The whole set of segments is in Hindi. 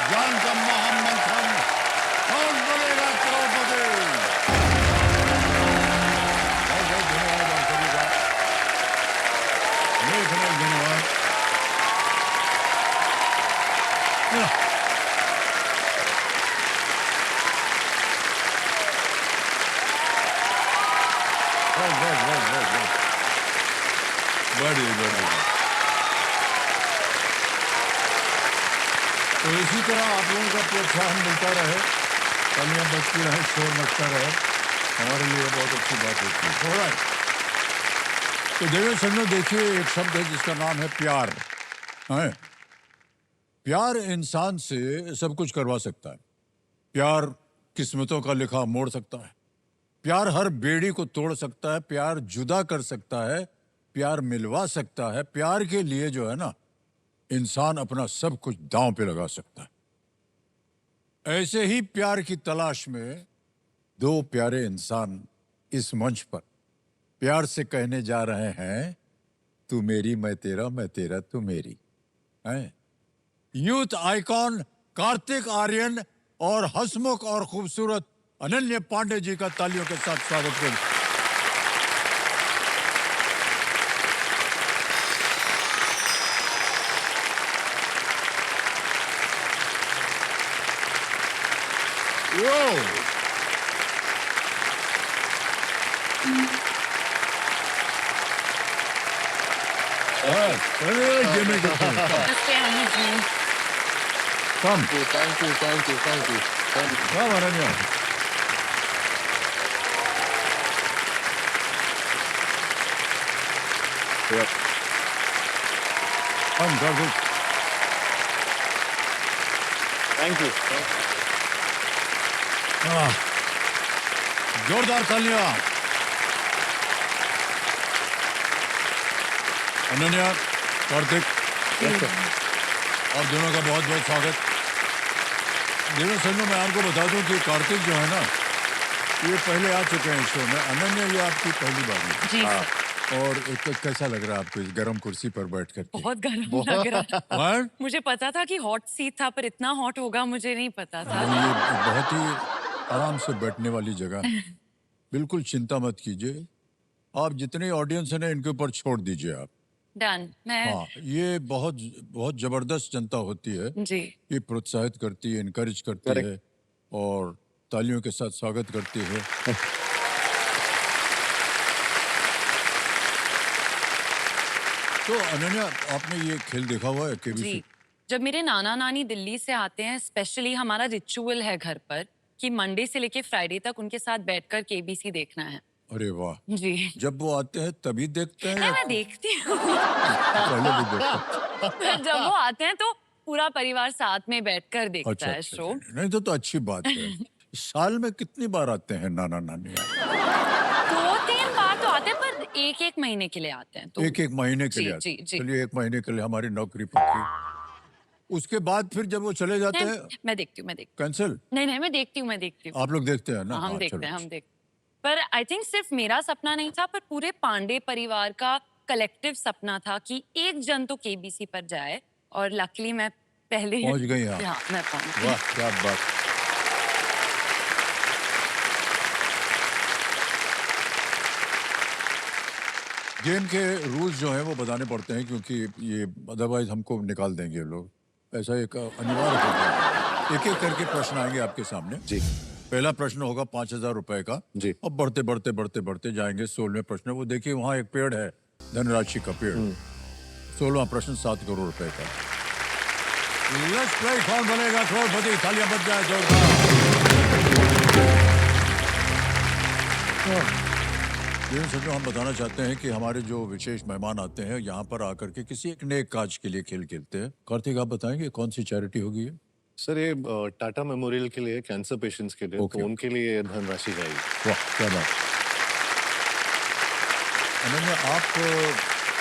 ज्ञान का महामंथन, कौन बनेगा करोड़पति। बहुत बहुत धन्यवाद आप सभी का, अनेक अनेक धन्यवाद। बस बस बस बस बस, बढ़िया बढ़िया। तो इसी तरह आप लोगों का प्रोत्साहन मिलता रहे, तालियां बजती रहे, शोर मचता रहे, हमारे लिए बहुत अच्छी बात होती है। ऑलराइट, तो देवेश सज्जनों, देखिए एक शब्द है जिसका नाम है प्यार। है प्यार इंसान से सब कुछ करवा सकता है। प्यार किस्मतों का लिखा मोड़ सकता है। प्यार हर बेड़ी को तोड़ सकता है। प्यार जुदा कर सकता है, प्यार मिलवा सकता है। प्यार के लिए जो है ना, इंसान अपना सब कुछ दांव पे लगा सकता है। ऐसे ही प्यार की तलाश में दो प्यारे इंसान इस मंच पर प्यार से कहने जा रहे हैं, तू मेरी मैं तेरा, मैं तेरा तू मेरी। है यूथ आइकॉन कार्तिक आर्यन और हंसमुख और खूबसूरत अनन्या पांडे जी का तालियों के साथ स्वागत करें। Thank you, thank you, thank you, thank you, thank you. Come on, Ananya. Yep. Come, Karthik. Thank you. Thank you. जोरदार तालियां। अनन्या, कार्तिक, आप दोनों का बहुत बहुत स्वागत। देवेश सज्जनों, मैं आपको बता दूं कि कार्तिक जो है ना, ये पहले आ चुके हैं शो में। अनन्या, ये आपकी पहली बार है जी सर। और कैसा लग रहा है आपको इस गर्म कुर्सी पर बैठ कर? बहुत गर्म लग रहा था। और मुझे पता था कि हॉट सीट था, पर इतना हॉट होगा मुझे नहीं पता था। ये बहुत ही आराम से बैठने वाली जगह है। बिल्कुल चिंता मत कीजिए, आप जितने ऑडियंस है ना, इनके ऊपर छोड़ दीजिए आप। डन। मैं हाँ, ये बहुत बहुत जबरदस्त जनता होती है। जी ये प्रोत्साहित करती है, इनकरेज करती Correct. है और तालियों के साथ स्वागत करती है। तो अनन्या, आपने ये खेल देखा हुआ है केबीसी? जी, जब मेरे नाना नानी दिल्ली से आते हैं, स्पेशली हमारा रिचुअल है घर पर कि मंडे से लेके फ्राइडे तक उनके साथ बैठकर केबीसी देखना है। अरे वाह! जी जब वो आते हैं तभी देखते हैं नहीं, या मैं देखती हूँ। पहले भी देखते हैं? जब वो आते हैं तो पूरा परिवार साथ में बैठकर देखता अच्छा है अच्छा शो। अच्छा। नहीं तो अच्छी बात है। साल में कितनी बार आते हैं नाना नानी? 2-3 बार तो आते हैं, पर 1-1 महीने के लिए आते हैं तो। एक एक महीने के जी लिए आते जी हैं। जी। चलिए, एक महीने के लिए हमारी नौकरी पक्की। उसके बाद फिर जब वो चले जाते नहीं, हैं, मैं देखती हूँ, मैं देखती कैंसिल? हूँ। नहीं नहीं, मैं देखती हूँ, मैं देखती हूँ। आप लोग देखते हैं ना? हाँ, हम हाँ, देखते चलो हैं, हम अच्छा। देखते हैं। पर आई थिंक सिर्फ मेरा सपना नहीं था, पर पूरे पांडे परिवार का कलेक्टिव सपना था कि एक जन तो केबीसी पर जाए, और लकीली मैं पहले पहुंच गई आप। हाँ, मैं पहुंच गई। वाह, क्या बात। गेम के रूल्स जो हैं वो बताने पड़ते हैं, क्योंकि ये अदरवाइज हमको निकाल देंगे लोग। ऐसा एक अनिवार्य हो गया है। एक एक करके प्रश्न आएंगे आपके सामने। जी पहला प्रश्न होगा 5,000 रुपए का। जी। अब बढ़ते बढ़ते बढ़ते बढ़ते जाएंगे 16वें प्रश्न। वो देखिए, वहाँ एक पेड़ है, धनराशि का पेड़। 16वां प्रश्न 7 करोड़ रुपए का। लेट्स प्ले, कौन बनेगा करोड़पति? तालियां बज जाए जोरदार। देवेश सज्जनों, हम बताना चाहते हैं कि हमारे जो विशेष मेहमान आते हैं यहाँ पर आकर के किसी एक नेक काज के लिए खेल खेलते हैं। कार्तिक, आप बताएंगे कौन सी चैरिटी होगी ये? सर, ये टाटा मेमोरियल के लिए, कैंसर पेशेंट्स के लिए, Okay. तो उनके लिए धनराशि जाएगी। वाह, क्या बात। अनन्या, आप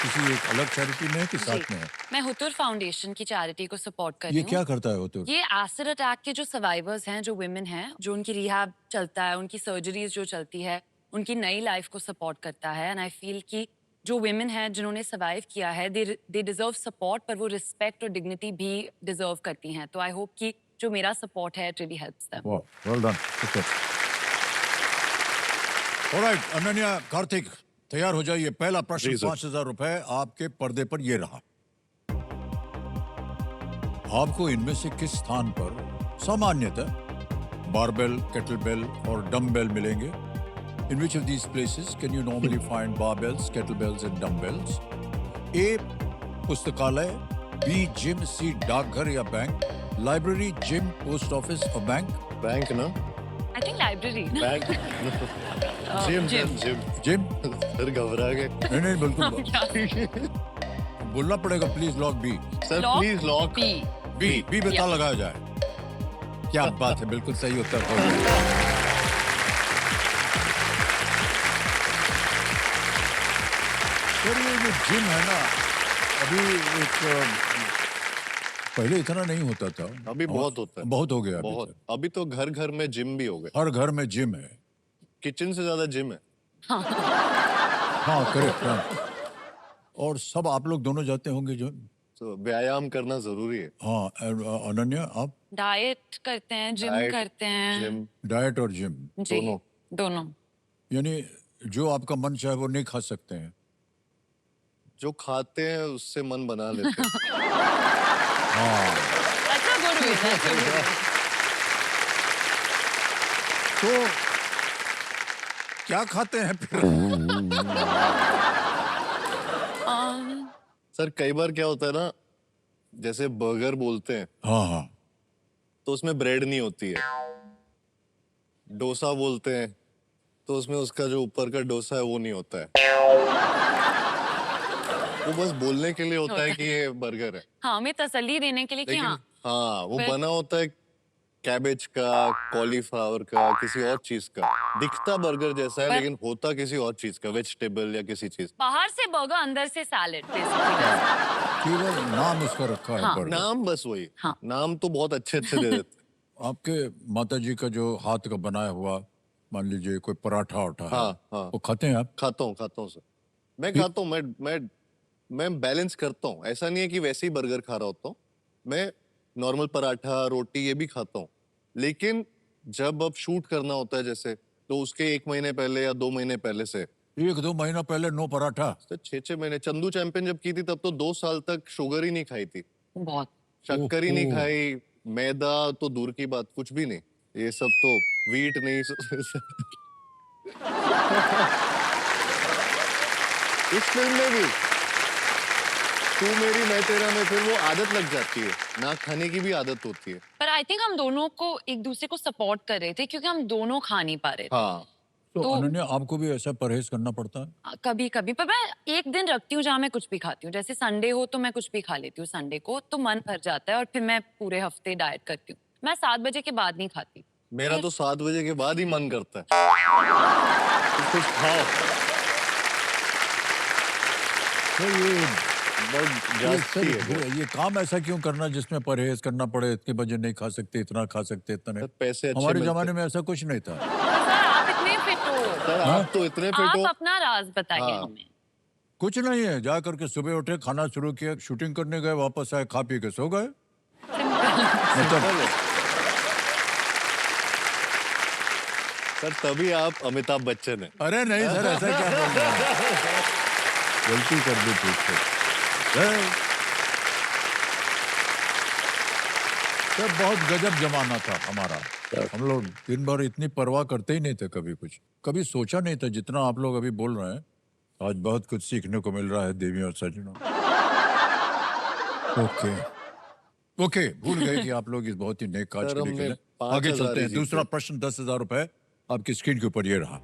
किसी एक अलग चैरिटी में है कि साथ में है? मैं हुतुर फाउंडेशन की चैरिटी को सपोर्ट कर रही ये हूँ। क्या करता है होते? ये एसिड अटैक के जो सर्वाइवर्स हैं, जो विमेन हैं, जो उनकी रिहैब चलता है, उनकी सर्जरीज जो चलती है, उनकी नई लाइफ को सपोर्ट करता है। एंड आई फील कि जो विमेन हैं जिन्होंने सर्वाइव किया है, दे डिजर्व सपोर्ट, पर वो रिस्पेक्ट और डिग्निटी भी डिजर्व करती हैं। तो आई होप कि जो मेरा सपोर्ट है, इट रियली हेल्प्स देम। वाह, well done. Okay, alright, Ananya, Kartik, तैयार हो जाइए। पहला प्रश्न, जी, सर। 5,000 रुपए आपके पर्दे पर ये रहा। आपको इनमें से किस स्थान पर सामान्यतः बारबेल, केटलबेल और डम्बेल मिलेंगे? In which of these places can you normally find barbells, kettlebells and dumbbells? A. पुस्तकालय, B. Gym, C. डाकघर या bank, library, gym, post office और बैंक। बैंक ना, I think library. Bank, gym, gym. Gym, gym? फिर घबरा गए। नहीं नहीं, बिल्कुल बोलना पड़ेगा। Please lock B. Sir please lock B. B पे ताला लगाया जाए। क्या बात है, बिल्कुल सही उत्तर हो गया। सर, ये जो जिम है ना, अभी एक पहले इतना नहीं होता था। अभी बहुत होता है। बहुत हो गया अभी बहुत, तो। अभी तो घर घर में जिम भी हो गए। हर घर में जिम है। किचन से ज्यादा जिम है। हाँ, करेक्ट। और सब आप लोग दोनों जाते होंगे जो। तो व्यायाम करना जरूरी है। हाँ, अनन्या, आप डाइट करते हैं, जिम डाइट, करते हैं। जिम, डाइट और जिम जी, दोनों। दोनों। यानी जो आपका मन चाहे वो नहीं खा सकते हैं। जो खाते हैं उससे मन बना लेते हैं। हाँ, अच्छा, गुड वे। तो क्या खाते हैं फिर? सर कई बार क्या होता है ना, जैसे बर्गर बोलते हैं हाँ हाँ, तो उसमें ब्रेड नहीं होती है। डोसा बोलते हैं तो उसमें उसका जो ऊपर का डोसा है वो नहीं होता है। वो बस बोलने के लिए होता है कि ये बर्गर है, हाँ, हमें तसल्ली देने के लिए कि लेकिन हाँ। हाँ वो फिर- बना होता है कैबेज का, कॉलीफ्लावर का, किसी और चीज का। दिखता बर्गर जैसा है पर- लेकिन होता किसी और चीज का, वेजिटेबल या किसी चीज। बाहर से बर्गर, अंदर से सैलेड बेसिकली। केवल नाम उसका रखा है हाँ। बर्गर। नाम बस वही। हाँ। नाम तो बहुत अच्छे अच्छे दे देते हैं। आपके माता जी का जो हाथ का बनाया हुआ, मान लीजिए कोई पराठा उठा है, हाँ, हाँ। वो खाते हैं आप? खाता हूँ सर। मैं खाता हूँ। मैं बैलेंस करता हूँ। ऐसा नहीं है कि वैसे ही बर्गर खा रहा होता हूँ। मैं नॉर्मल पराठा, रोटी ये भी खाता हूँ। लेकिन जब अब शूट करना होता है जैसे, तो उसके 1 महीने पहले या 2 महीने पहले से, 1-2 महीना पहले नो पराठा। तो 6-6 महीने, चंदू चैंपियन जब की थी तब तो 2 साल तक शुगर ही नहीं खाई थी, बहुत। शक्कर ही नहीं ओहो। खाई, मैदा तो दूर की बात, कुछ भी नहीं। ये सब तो वीट नहीं। इस फिल्म में भी तू मेरी मैं तेरा में फिर वो आदत लग जाती है, ना खाने की भी आदत होती है। पर आई थिंक हम दोनों को एक दूसरे को सपोर्ट कर रहे थे क्योंकि हम दोनों खा नहीं पा रहे थे। हाँ, तो अनन्या, आपको भी ऐसा परहेज करना पड़ता है? कभी कभी, पर मैं एक दिन रखती हूँ जहाँ मैं कुछ भी खाती हूँ। जैसे संडे हो तो मैं कुछ भी खा लेती हूँ, संडे को तो मन भर जाता है और फिर मैं पूरे हफ्ते डाइट करती हूँ। मैं 7 बजे के बाद नहीं खाती। मेरा तो 7 बजे के बाद ही मन करता है कुछ खाओ। तो ये बट ये जाती है सर, ये काम ऐसा क्यों करना जिसमें परहेज करना पड़े? इतने बजे नहीं खा सकते, इतना खा सकते, इतना नहीं। सर, पैसे अच्छे हमारे मिलते जमाने में ऐसा कुछ नहीं था। पर सर, आप इतने फिट हो। सर आप तो इतने फिट आप हो। अपना राज बताइए हाँ। हमें। कुछ नहीं है, जा करके सुबह उठे, खाना शुरू किया, शूटिंग करने गए, वापस आए, खा पी के सो गए। मतलब सर तभी आप अमिताभ बच्चन है। अरे नहीं सर, ऐसा क्या बोल रहे हैं? गलती कर दी ठीक से। सर बहुत गजब जमाना था हमारा। हम लोग दिन भर इतनी परवाह करते ही नहीं थे, कभी कुछ कभी सोचा नहीं था जितना आप लोग अभी बोल रहे हैं। आज बहुत कुछ सीखने को मिल रहा है देवी और सज्जनों। ओके ओके, भूल गए कि आप लोग इस बहुत ही नेक काज सर, के लिए हमने खेले। 5,000 आगे चलते हैं। जीते। दूसरा प्रश्न, 10,000 रुपए आपकी स्क्रीन के ऊपर ये रहा।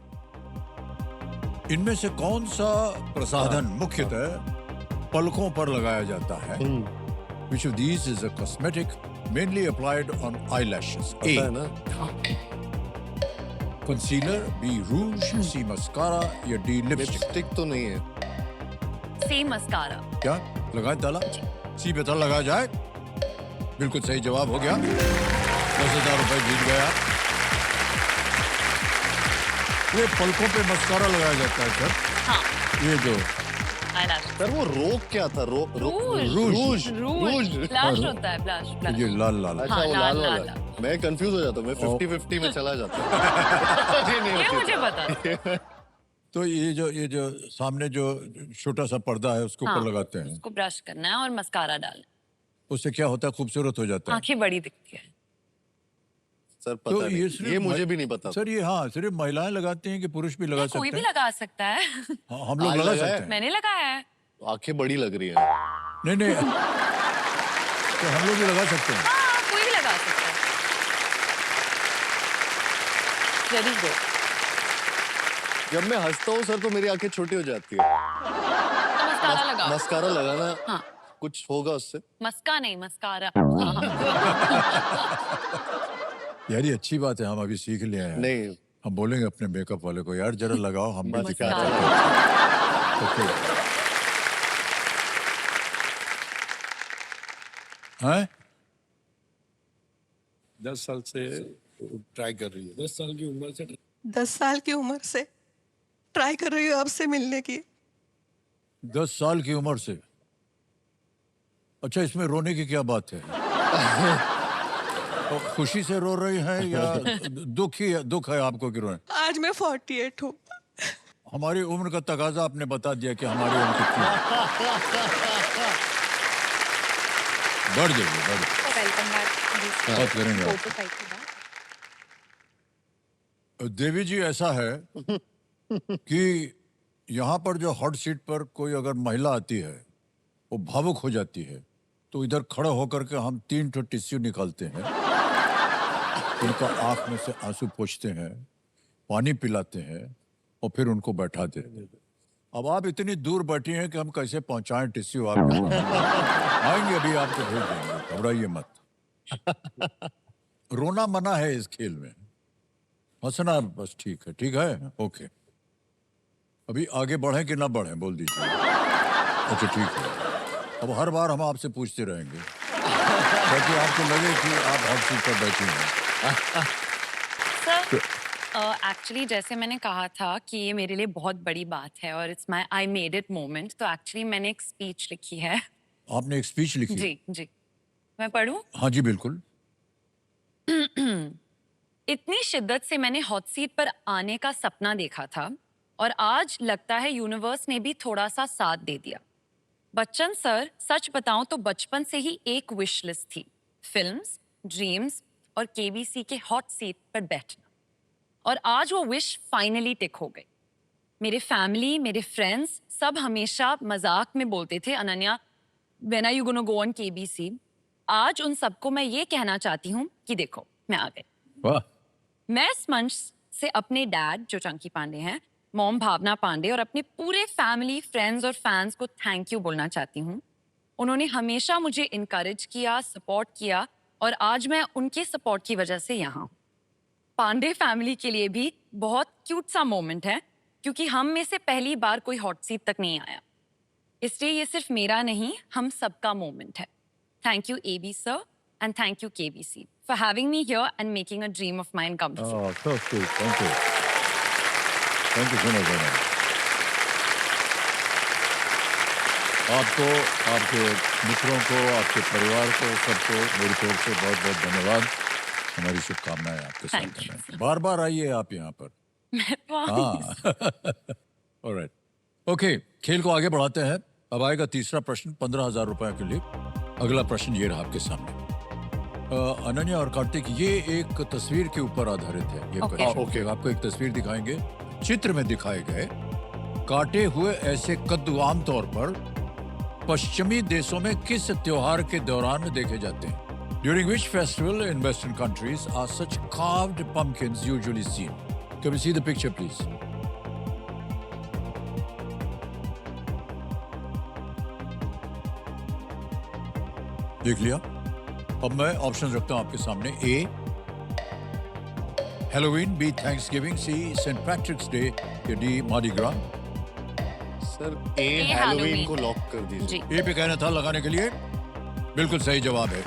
इनमें से कौन सा प्रसाधन मुख्यतः पलकों पर लगाया जाता है? Which of these is a cosmetic mainly applied on eyelashes? A. पता है ना, Concealer, B. Rouge, C. Mascara या D. Lipstick? लिपस्टिक तो नहीं है। Same mascara. क्या लगाए ताला? सी पे ताला लगाया जाए। बिल्कुल सही जवाब हो गया। 10,000 रुपए जीत गया। ये पलकों पे मस्कारा लगाया जाता है सर। हाँ। ये जो eyelash. सर वो रोक क्या था? Rouge. रूज Rouge. Blush होता है, blush. ये लाल लाल अच्छा हाँ, वो लाल, लाल लाल, वाला। मैं कंफ्यूज हो जाता हूँ, मैं 50-50 में चला जाता हूँ। ये नहीं ये होती मुझे थी। पता था। तो ये जो सामने जो छोटा सा पर्दा है उसके ऊपर हाँ, लगाते हैं, उसको ब्रश करना है और मस्कारा डालना उससे क्या होता है? खूबसूरत हो जाता है। है। आंखें बड़ी दिखती है। सर तो पता नहीं, सिर्फ ये मुझे भी नहीं पता। सर ये हाँ सिर्फ महिलाएं लगाती हैं कि पुरुष भी लगा ये कोई सकते भी हैं? लगा सकता है। हाँ, हम लोग आज लगा लगाया? सकते हैं। मैंने लगाया है। आंखें बड़ी लग रही है। नहीं नहीं तो हम लोग भी लगा सकते हैं। हाँ, कोई भी लगा सकता है। Very good. जब मैं हंसता हूँ सर तो मेरी आंखें छोटी हो जाती है। तो मस्कारा लगाओ। मस्कारा लगाना हाँ, कुछ होगा उससे? मस्का नहीं, मस्कारा। यार ये अच्छी बात है, हम अभी सीख लिए हैं। नहीं, हम बोलेंगे अपने मेकअप वाले को, यार जरा लगाओ, हम भी दिखना मस्कारा चाहते हैं। ओके। हैं? 10 साल से ट्राई कर रही है। 10 साल की उम्र से 10 साल की उम्र से ट्राई कर रही हूँ आपसे मिलने की। 10 साल की उम्र से? अच्छा, इसमें रोने की क्या बात है? तो खुशी से रो रही हैं या दुख है आपको कि रोए? आज मैं 48 हूँ। हमारी उम्र का तकाजा आपने बता दिया कि हमारी उम्र कितनी है। बढ़ जाइए, बढ़ जाइए। Welcome back. बात करेंगे आप। फोटो साइड के बाद। देवी जी, ऐसा है कि यहाँ पर जो हॉट सीट पर कोई अगर महिला आती है वो भावुक हो जाती है, तो इधर खड़े होकर के हम 3 ठो टिश्यू निकालते हैं, उनका आंख में से आंसू पोंछते हैं, पानी पिलाते हैं और फिर उनको बैठा देते हैं। अब आप इतनी दूर बैठी हैं कि हम कैसे पहुंचाएं टिश्यू आपको? आएंगे अभी, आपको भेज देंगे, घबराइए मत। रोना मना है इस खेल में, हंसना बस ठीक है, ओके। अभी आगे बढ़े कि ना बढ़े, बोल दीजिए। अच्छा ठीक है, अब हर बार हम आपसे पूछते रहेंगे ताकि आपको लगे कि आप हर सीट पर बैठी हैं। सर, एक्चुअली जैसे मैंने कहा था कि ये मेरे लिए बहुत बड़ी बात है और it's my I made it moment, तो एक्चुअली मैंने एक स्पीच लिखी है। आपने एक स्पीच लिखी? जी जी, मैं पढ़ूं? हाँ जी बिल्कुल। इतनी शिद्दत से मैंने हॉट सीट पर आने का सपना देखा था और आज लगता है यूनिवर्स ने भी थोड़ा सा साथ दे दिया। बच्चन सर, सच बताऊं तो बचपन से ही एक विश लिस्ट थी, फिल्म्स, ड्रीम्स और केबीसी के हॉट सीट पर बैठना, और आज वो विश फाइनली टिक हो गई। मेरे फैमिली, मेरे फ्रेंड्स सब हमेशा मजाक में बोलते थे, Ananya when are you gonna go on KBC. आज उन सबको मैं ये कहना चाहती हूँ कि देखो, मैं आ गई। वाह। मैं इस मंच से अपने डैड जो चंकी पांडे हैं, मॉम भावना पांडे और अपने पूरे फैमिली, फ्रेंड्स और फैंस को थैंक यू बोलना चाहती हूँ। उन्होंने हमेशा मुझे इनकरेज किया, सपोर्ट किया और आज मैं उनके सपोर्ट की वजह से यहाँ हूँ। पांडे फैमिली के लिए भी बहुत क्यूट सा मोमेंट है क्योंकि हम में से पहली बार कोई हॉट सीट तक नहीं आया, इसलिए ये सिर्फ मेरा नहीं, हम सबका मोमेंट है। Thank you AB sir and thank you KBC for having me here and making a dream of mine come true. Oh, so sweet. Thank you. Thank you so much, Anna. आपको, आपके मित्रों को, आपके परिवार को, सबको मेरी तरफ से बहुत बहुत धन्यवाद। हमारी शुभकामनाएं आपके साथ Thank you, हैं। बार बार आइए आप यहाँ पर। मैं तो आ हाँ। ऑलराइट, ओके, खेल को आगे बढ़ाते हैं। अब आएगा तीसरा प्रश्न 15,000 रुपए के लिए। अगला प्रश्न ये रहा आपके सामने। अनन्या और कार्तिक, ये एक तस्वीर के ऊपर आधारित है ये Okay. प्रश्न। Okay. आपको एक तस्वीर दिखाएंगे, चित्र में दिखाए गए काटे हुए ऐसे कद्दू आमतौर पर पश्चिमी देशों में किस त्योहार के दौरान देखे जाते हैं? During which festival in Western countries are such carved pumpkins usually seen? Can we see the picture, please? देख लिया? अब मैं ऑप्शन रखता हूं आपके सामने। A Halloween, B Thanksgiving, C St. Patrick's Day, या D Mardi Gras? Sir A Halloween Halloween को लॉक कर दीजिए। जी। ए पे कहना था लगाने के लिए, बिल्कुल सही जवाब है।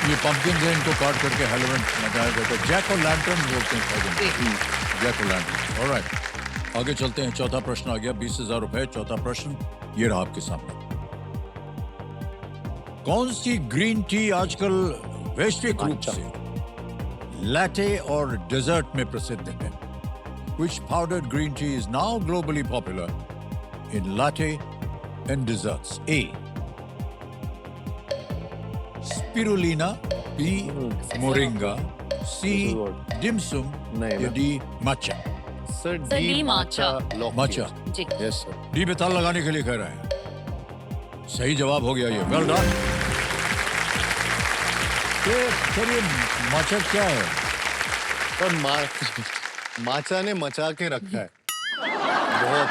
ये पंपकिन है, इनको काट करके हेलोवीन मनाया जाता है। जैक और लैंटर्न बोलते हैं। जैक और लैंटर्न। ऑलराइट, आगे चलते हैं, चौथा प्रश्न आ गया, 20,000 रुपए। चौथा प्रश्न ये रहा आपके सामने। कौन सी ग्रीन टी आजकल वैश्विक रूप से लैटे और डेजर्ट में प्रसिद्ध है? Which powdered green tea is now globally popular in latte and desserts? A. Spirulina, B. Moringa, C. Dim sum, नहीं, या D. Matcha? Sir Sir, D matcha. Matcha. जी यस सर। डी पे ताल लगाने के लिए कह रहे हैं। सही जवाब हो गया ये, वेल डन। तो सर ये matcha क्या है? पर माचा ने मचा के रखा है बहुत।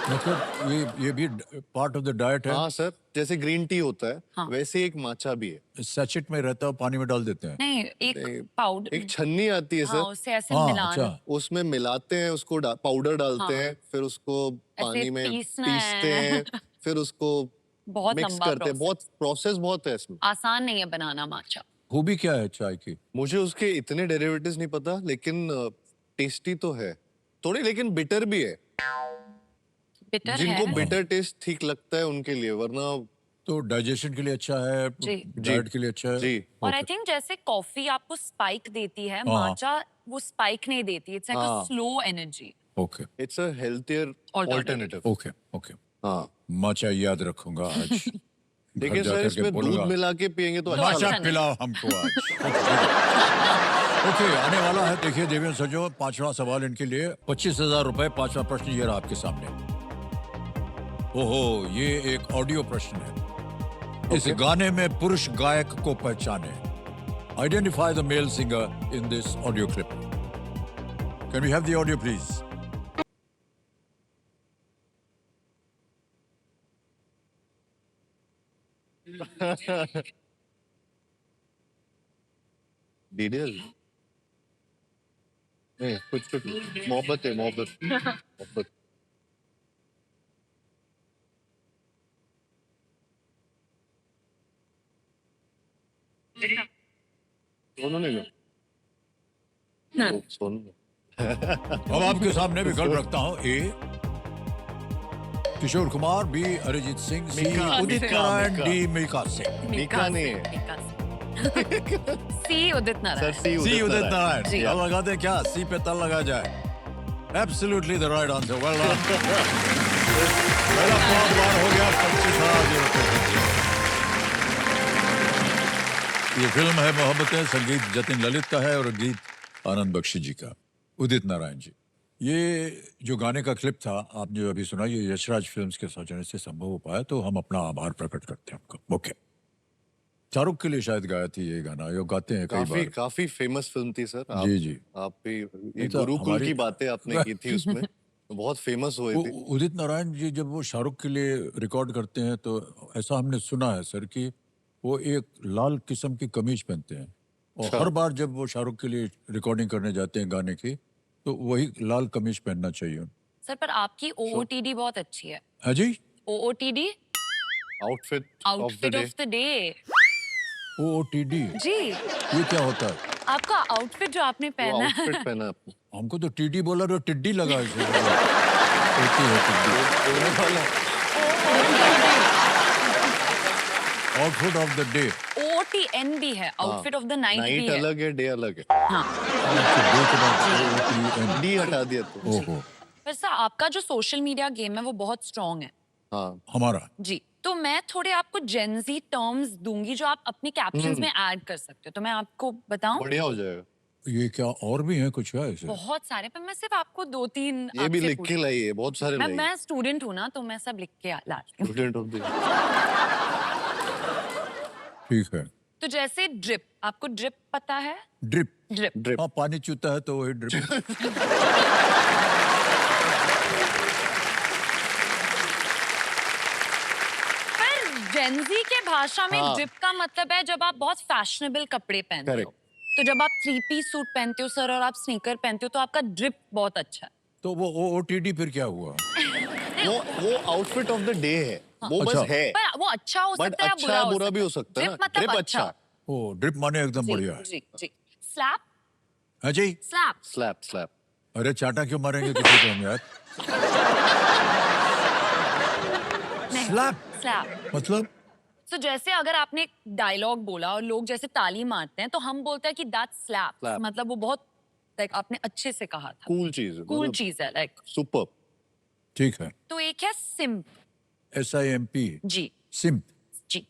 मतलब ये भी पार्ट ऑफ द डाइट है? हाँ सर, जैसे ग्रीन टी होता है हाँ। वैसे ही एक माचा भी है। सैचेट में रहता है, पानी में डाल देते हैं? नहीं, नहीं, एक पाउडर, एक छन्नी आती है हाँ, सर, उससे ऐसे हाँ, मिलान, अच्छा। उसमें मिलाते हैं उसको, पाउडर डालते हाँ। हैं, फिर उसको पानी में पीसना पीसते है। हैं, फिर उसको बहुत मिक्स लंबा करते हैं। process। बहुत प्रोसेस बहुत है इसमें। आसान नहीं है बनाना माचा। खूबी क्या है चाय की? मुझे उसके इतने डेरिवेटिव्स नहीं पता, लेकिन टेस्टी तो है थोड़ी, लेकिन बिटर भी है। बिटर जिनको है। बिटर टेस्ट ठीक लगता है उनके लिए, वरना तो डाइजेशन के लिए अच्छा है, जी। डाइट के लिए अच्छा है। जी। और आई थिंक जैसे कॉफी आपको स्पाइक देती है, हाँ। माचा वो स्पाइक नहीं देती, इट्स लाइक अ हाँ। Slow energy. Okay it's a healthier alternative. Okay okay, हाँ माचा याद रखूंगा आज। देखिए घर सर, जाकर के इसमें दूध बोलूंगा, मिला के पियेंगे तो अच्छा अच्छा माचा नहीं। पिलाओ हमको आज। ओके, आने वाला है, देखिए देवेंद्र सजो, पांचवा सवाल इनके लिए, 25,000 रुपए। पांचवा प्रश्न ये रहा आपके सामने। ओहो, ये एक ऑडियो प्रश्न है। इस गाने में पुरुष गायक को पहचाने। Identify the male singer in this audio clip. Can we have the audio please? Detail नहीं, कुछ मोहब्बत है, मोहब्बत मोहब्बत। सोनू ने ना। सोनू अब आपके सामने विकल्प रखता हूं। ए किशोर कुमार, बी अरिजीत सिंह, सी मीका, उदित मीका, नारायण, मीका। डी मिल्खा सिंह। मीका नहीं है। सी उदित सर नारायण। सी सी उदित नारायण। जी। ताल लगा दे क्या? सी पे ताल लगा जाए। Absolutely the right answer, well done. पहला बार हो गया 25,000 रुपए। ये फिल्म है मोहब्बतें, संगीत जतिन ललित का है और गीत आनंद बख्शी जी का, उदित नारायण जी। ये जो गाने का क्लिप था आपने जो अभी सुना, ये यशराज फिल्म्स के सौजन्य से संभव हो पाया, तो हम अपना आभार प्रकट करते हैं आपको। ओके, शाहरुख के लिए शायद गाया थी ये गाना, ये गाते हैं कई बार। काफी फेमस फिल्म थी सर। आप, जी जी। आप भी ये तो गुरुकुल हमारी- की बातें आपने की थी उसमें, बहुत फेमस हुए थे। उदित नारायण जी जब वो शाहरुख के लिए रिकॉर्ड करते हैं, तो ऐसा हमने सुना है सर कि वो एक लाल किस्म की कमीज पहनते हैं, और हर बार जब वो शाहरुख के लिए रिकॉर्डिंग करने जाते हैं गाने की, तो वही लाल कमीज पहनना चाहिए। सर पर आपकी ओओटीडी बहुत अच्छी है। हाँ जी, OOTD, outfit of the outfit day. Of the day. OOTD, जी, ये क्या होता है? आपका आउटफिट जो आपने पहना है। आउटफिट पहना आपने। हमको तो TD बोला, तो टिड्डी लगा इसे। होती है टिड्डी। होने वाला outfit of the day. OOTN भी है, आउटफिट ऑफ द नाइट भी नाइट है। अलग है, डे अलग है। हाँ, डे के बाद OOTN। डी हटा दिया तो। ओहो, पर सर आपका जो सोशल मीडिया गेम है वो बहुत स्ट्रॉन्ग है। हाँ हमारा। जी, तो मैं थोड़े आपको जेनजी टर्म्स दूंगी जो आप अपनी कैप्शंस में ऐड कर सकते हो, तो मैं आपको बताऊं। बढ़िया हो जाएगा। ये क्या और भी है कुछ है ऐसे? बहुत सारे, पर मैं सिर्फ आपको 2-3 ये भी आपसे लिख के पूछ- लाइए, बहुत सारे लाइए। मैं स्टूडेंट हूँ ना, तो मैं सब लिख के लाती हूँ। स्टूडेंट ऑफ द ठीक है। तो जैसे ड्रिप, आपको ड्रिप पता है? ड्रिप। Drip drip. हाँ, पानी चूता है तो वही ड्रिप। पर जेनजी के भाषा में हाँ। ड्रिप का मतलब है जब आप बहुत फैशनेबल कपड़े पहनते हो। Correct. तो जब आप 3 पीस सूट पहनते हो सर, और आप स्नीकर पहनते हो, तो आपका ड्रिप बहुत अच्छा है। तो वो OOTD फिर क्या हुआ? वो आउटफिट ऑफ द डे है, वो अच्छा। बस है। पर वो अच्छा हो बट सकता है, अच्छा है, बुरा भी हो सकता है ना। ड्रिप मतलब ड्रिप अच्छा। ओ, ड्रिप माने एकदम जी, बढ़िया है। जी जी। स्लैप, हाँ जी, स्लैप, स्लैप स्लैप अरे चाटा क्यों मारेंगे किसी को हम यार? Slap? स्लैप। मतलब सो जैसे अगर आपने डायलॉग बोला और लोग जैसे ताली मारते हैं तो हम बोलते हैं कि दैट स्लैप, Slap. मतलब वो बहुत लाइक आपने अच्छे से कहा था, कूल चीज है, कूल चीज है लाइक। सुपर। ठीक है। तो एक है सिम्प। SIMP, जी सिम्प, जी।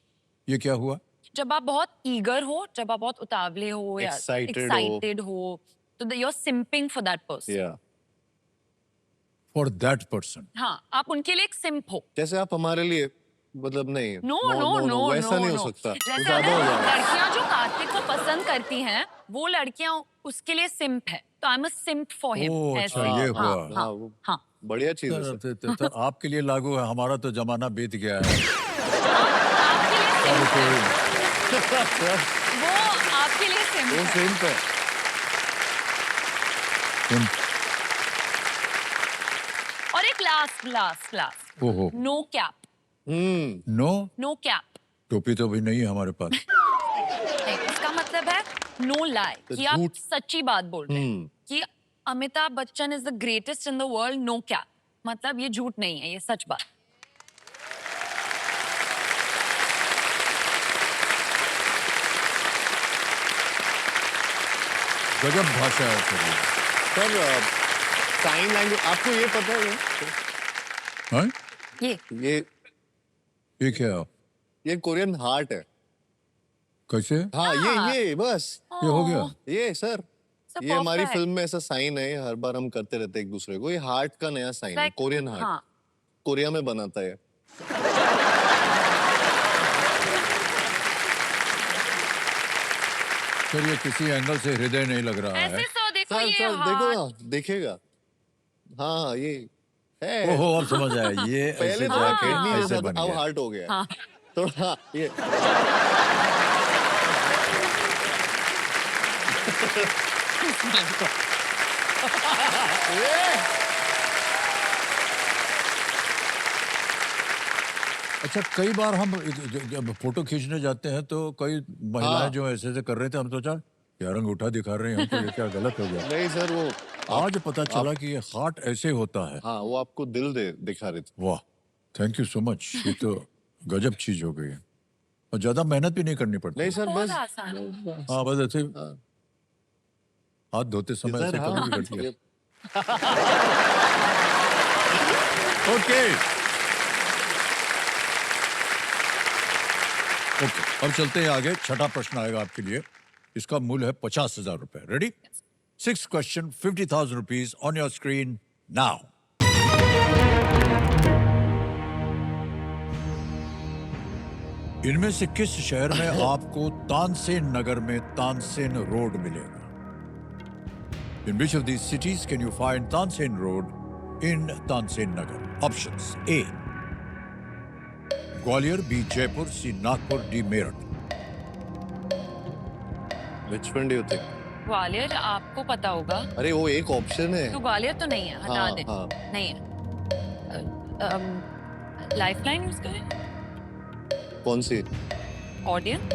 ये क्या हुआ? जब आप बहुत ईगर हो, जब आप बहुत उतावले हो या Excited हो। एक्साइटेड हो, तो you are simping for that person. या फॉर दैट पर्सन। हाँ, आप उनके लिए एक सिंप हो। जैसे आप हमारे लिए, मतलब नहीं, नो नो नो वैसा नहीं हो नो। सकता, वो जैसे ज्यादा हो अगर जाएगा। लड़कियां जो कार्तिक को पसंद करती हैं, वो लड़कियां उसके लिए सिंप है, तो I am a simp for him. Oh, अच्छा, ये हाँ हुआ। हाँ वो हाँ। बढ़िया चीज है सर। आपके लिए लागू है, हमारा तो जमाना बीत गया है। आपके लिए अब सिंप है, कोई वो आपके लिए सिंप वो है। सेम पे। सिम्प, और एक लास्ट लास्ट लास्ट, ओहो, no cap. No no cap टोपी तो भी नहीं है हमारे पास। नहीं, इसका मतलब है नो लाई, तो कि आप झूठ। सच्ची बात बोल रहे हैं कि Amitabh Bachchan is the greatest in the world, no cap, मतलब ये झूठ नहीं है, ये सच बात। गजब भाषा है सर ये। सर साइन लैंग्वेज आपको ये पता है? हैं? ये ये क्या? ये कोरियन हार्ट है। कैसे? हाँ, ये बस ये हो गया? ये सर, So ये हमारी perfect. फिल्म में ऐसा साइन है, हर बार हम करते रहते हैं एक दूसरे को। ये हार्ट का नया साइन है, Like, कोरियन हार्ट। हाँ। कोरिया में बनाता है। सर ये किसी एंगल से हृदय नहीं लग रहा है। ऐसे सो देखो सर ये सर हाथ। देखो ना, देखेगा। हाँ, ये है। ओहो, अब समझ आया, ये ऐसे पहले तो जाके किडनी ऐसे जैसा बन था, अब गया। हार्ट हो गया। हाँ। थोड़ा ये अच्छा, कई बार हम जब फोटो खींचने जाते हैं तो कई महिलाएं हाँ। जो ऐसे ऐसे कर रहे थे, हम सोचा यार अंगूठा दिखा रहे हैं हमको, ये क्या गलत हो गया? नहीं सर, वो आज पता चला कि ये हार्ट ऐसे होता है। हाँ, वो आपको दिल दिखा रहे थे। वाह, थैंक यू सो मच, ये तो गजब चीज हो गई है और ज्यादा मेहनत भी नहीं करनी पड़ती। नहीं सर, बहुत बस आसान है। हाँ, बस ऐसे हाँ। हाथ धोते समय सर, ऐसे हाँ, कभी भी कर लिया। ये- ओके ओके, अब चलते हैं आगे। छठा प्रश्न आएगा आपके लिए, इसका मूल्य है 50,000 रुपए। Ready? 6 question, 50,000 rupees on your screen now. इनमें से किस शहर में आपको तानसेन नगर में तानसेन रोड मिलेगा? In which of these cities can you find Tansen Road in Tansen Nagar? Options: A. Gwalior, B. Jaipur, C. Nagpur, D. Meerut. Which one do you think? Gwalior आपको पता होगा, अरे वो एक ऑप्शन है। तो ग्वालियर तो नहीं है, हटा हाँ, दे। हाँ। नहीं है। लाइफलाइन यूज करें, कौन सी? ऑडियंस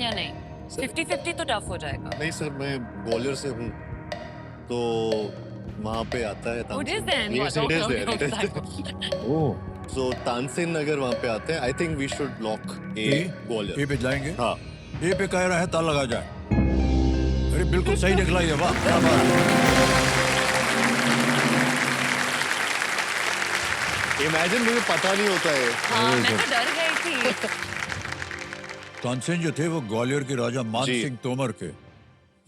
या नहीं? 50-50 तो टफ हो जाएगा। नहीं सर, मैं ग्वालियर से हूँ, तो वहाँ पे आता है It is Tansen. then. Yes, it is there. It is there. Oh. So Tansen नगर वहाँ पे आते हैं। I think we should lock A, A Gwalior. पे जाएंगे? हाँ। A पे कह रहे हैं, ताला लगा जाए। अरे बिल्कुल सही निकला ये, वाह क्या बात है। Imagine मुझे पता नहीं होता है। हाँ, मैं तो डर गई थी। तानसेन जो थे वो ग्वालियर के राजा मान जी। सिंह तोमर के,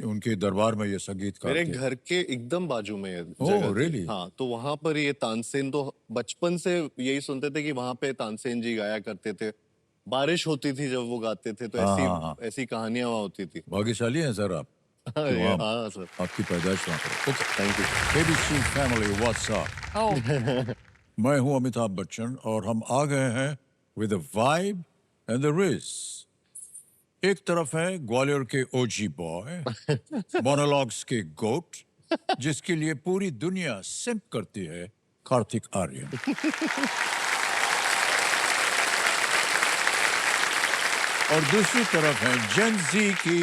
उनके दरबार में ये संगीतकार मेरे थे। घर के एकदम बाजू में है ओह, जगह थी। really? हाँ, तो वहाँ पर ये तानसेन, तो बचपन से यही सुनते थे कि वहाँ पे तानसेन जी गाया करते थे। बारिश होती थी जब वो गाते थे, तो हाँ। ऐसी कहानियां वहाँ होती थी। भाग्यशाली हैं सर आप। अरे वहाँ हाँ सर, आपकी पैदाइश वहाँ पर। Okay, thank you. ABC family WhatsApp. Oh, मैं हूं अमिताभ बच्चन और हम आ गए हैं with the vibe and the rizz. एक तरफ है ग्वालियर के ओजी बॉय, मोनोलॉग्स के गोट, जिसके लिए पूरी दुनिया सिम्प करती है, कार्तिक आर्यन। और दूसरी तरफ है जेन जी की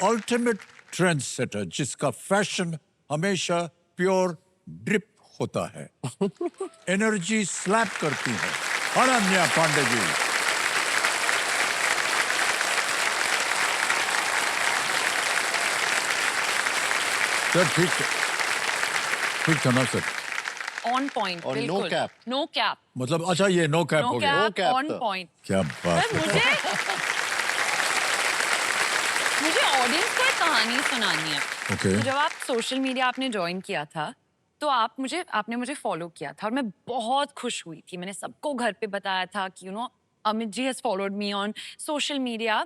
अल्टीमेट ट्रेंड सेटर, जिसका फैशन हमेशा प्योर ड्रिप होता है। एनर्जी स्लैप करती है। अनन्या पांडे जी, सर ठीक था ना सर? ऑन पॉइंट, और no बिल्कुल। cap. नो कैप, मतलब अच्छा ये नो कैप नो हो गया। कैप, cap ऑन था। पॉइंट। क्या बात सर है। मुझे ऑडियंस को एक कहानी सुनानी है। ओके। तो जब आप सोशल मीडिया आपने ज्वाइन किया था, तो आपने मुझे फॉलो किया था और मैं बहुत खुश हुई थी। मैंने सबको घर पे बताया था कि Amit ji has followed me on social media.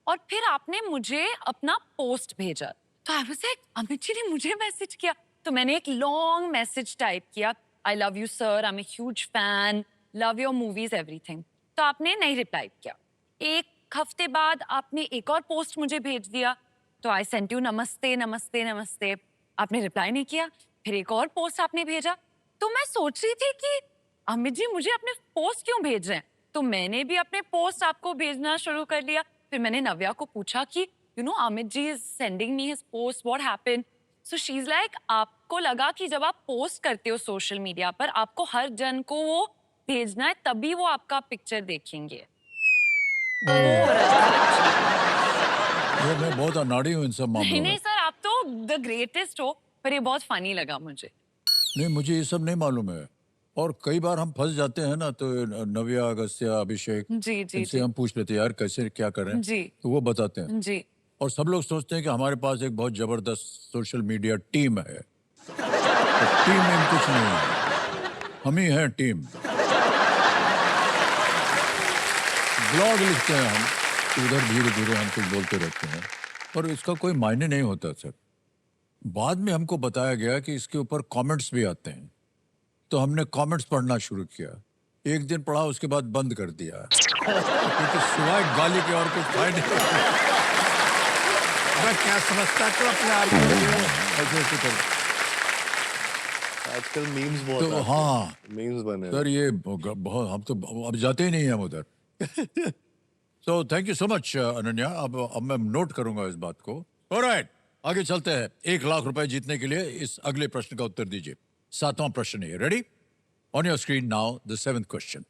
और फिर आपने मुझे अपना पोस्ट भेजा, तो I was like Amit ji ने मुझे मैसेज किया। तो मैंने एक लॉन्ग मैसेज टाइप किया, I love you sir, I am a huge fan, love your movies everything. तो आपने नहीं रिप्लाई किया। एक हफ्ते बाद आपने एक और पोस्ट मुझे भेज दिया, तो आई सेंट यू नमस्ते नमस्ते नमस्ते। आपने रिप्लाई नहीं किया। फिर एक और पोस्ट आपने भेजा। तो मैं सोच रही थी कि अमित जी मुझे अपने पोस्ट क्यों भेज रहे हैं। तो मैंने भी अपने पोस्ट आपको भेजना शुरू कर लिया। फिर मैंने नव्या को पूछा कि Amit ji is sending me his post, what happened. So she is like, आपको लगा कि जब आप पोस्ट करते हो सोशल मीडिया पर, आपको हर जन को वो भेजना है, तभी वो आपका पिक्चर देखेंगे। तो वो हो रहा था। ये मैं बहुत अनाड़ी हूँ इन सब नहीं मामलों में। नहीं सर, आप तो द ग्रेटेस्ट हो, पर ये बहुत फनी लगा मुझे। नहीं, मुझे ये सब नहीं मालूम है। और कई बार हम फंस जाते हैं ना, तो नव्या, अगस्त्या, अभिषेक, जी जी इनसे जी हम पूछ लेते हैं यार कैसे क्या कर रहे हैं, जी तो वो बताते हैं। जी। और सब लोग सोचते हैं कि हमारे पास एक बहुत जबरदस्त सोशल मीडिया टीम है। तो टीम में कुछ नहीं है, हम ही हैं टीम। ब्लॉग लिखते हैं हम, उधर धीरे धीरे हम कुछ बोलते रहते हैं, पर इसका कोई मायने नहीं होता सर। बाद में हमको बताया गया कि इसके ऊपर कमेंट्स भी आते हैं, तो हमने कमेंट्स पढ़ना शुरू किया। एक दिन पढ़ा, उसके बाद बंद कर दिया, क्योंकि सिवाय गाली के और कुछ फायदे मैं क्या समझता तो अपने आप को ऐसे कर। आजकल मीम्स बहुत तो हाँ मीम्स बने हैं। सर, ये बहुत, हम तो अब जाते ही नहीं हैं हम उधर। So thank you so much Ananya. अब मैं नोट करूंगा इस बात को। ऑलराइट, आगे चलते हैं। 1,00,000 रुपए जीतने के लिए इस अगले प्रश्न का उत्तर दीजिए। 7वां प्रश्न है, ready? On your screen now the 7th question.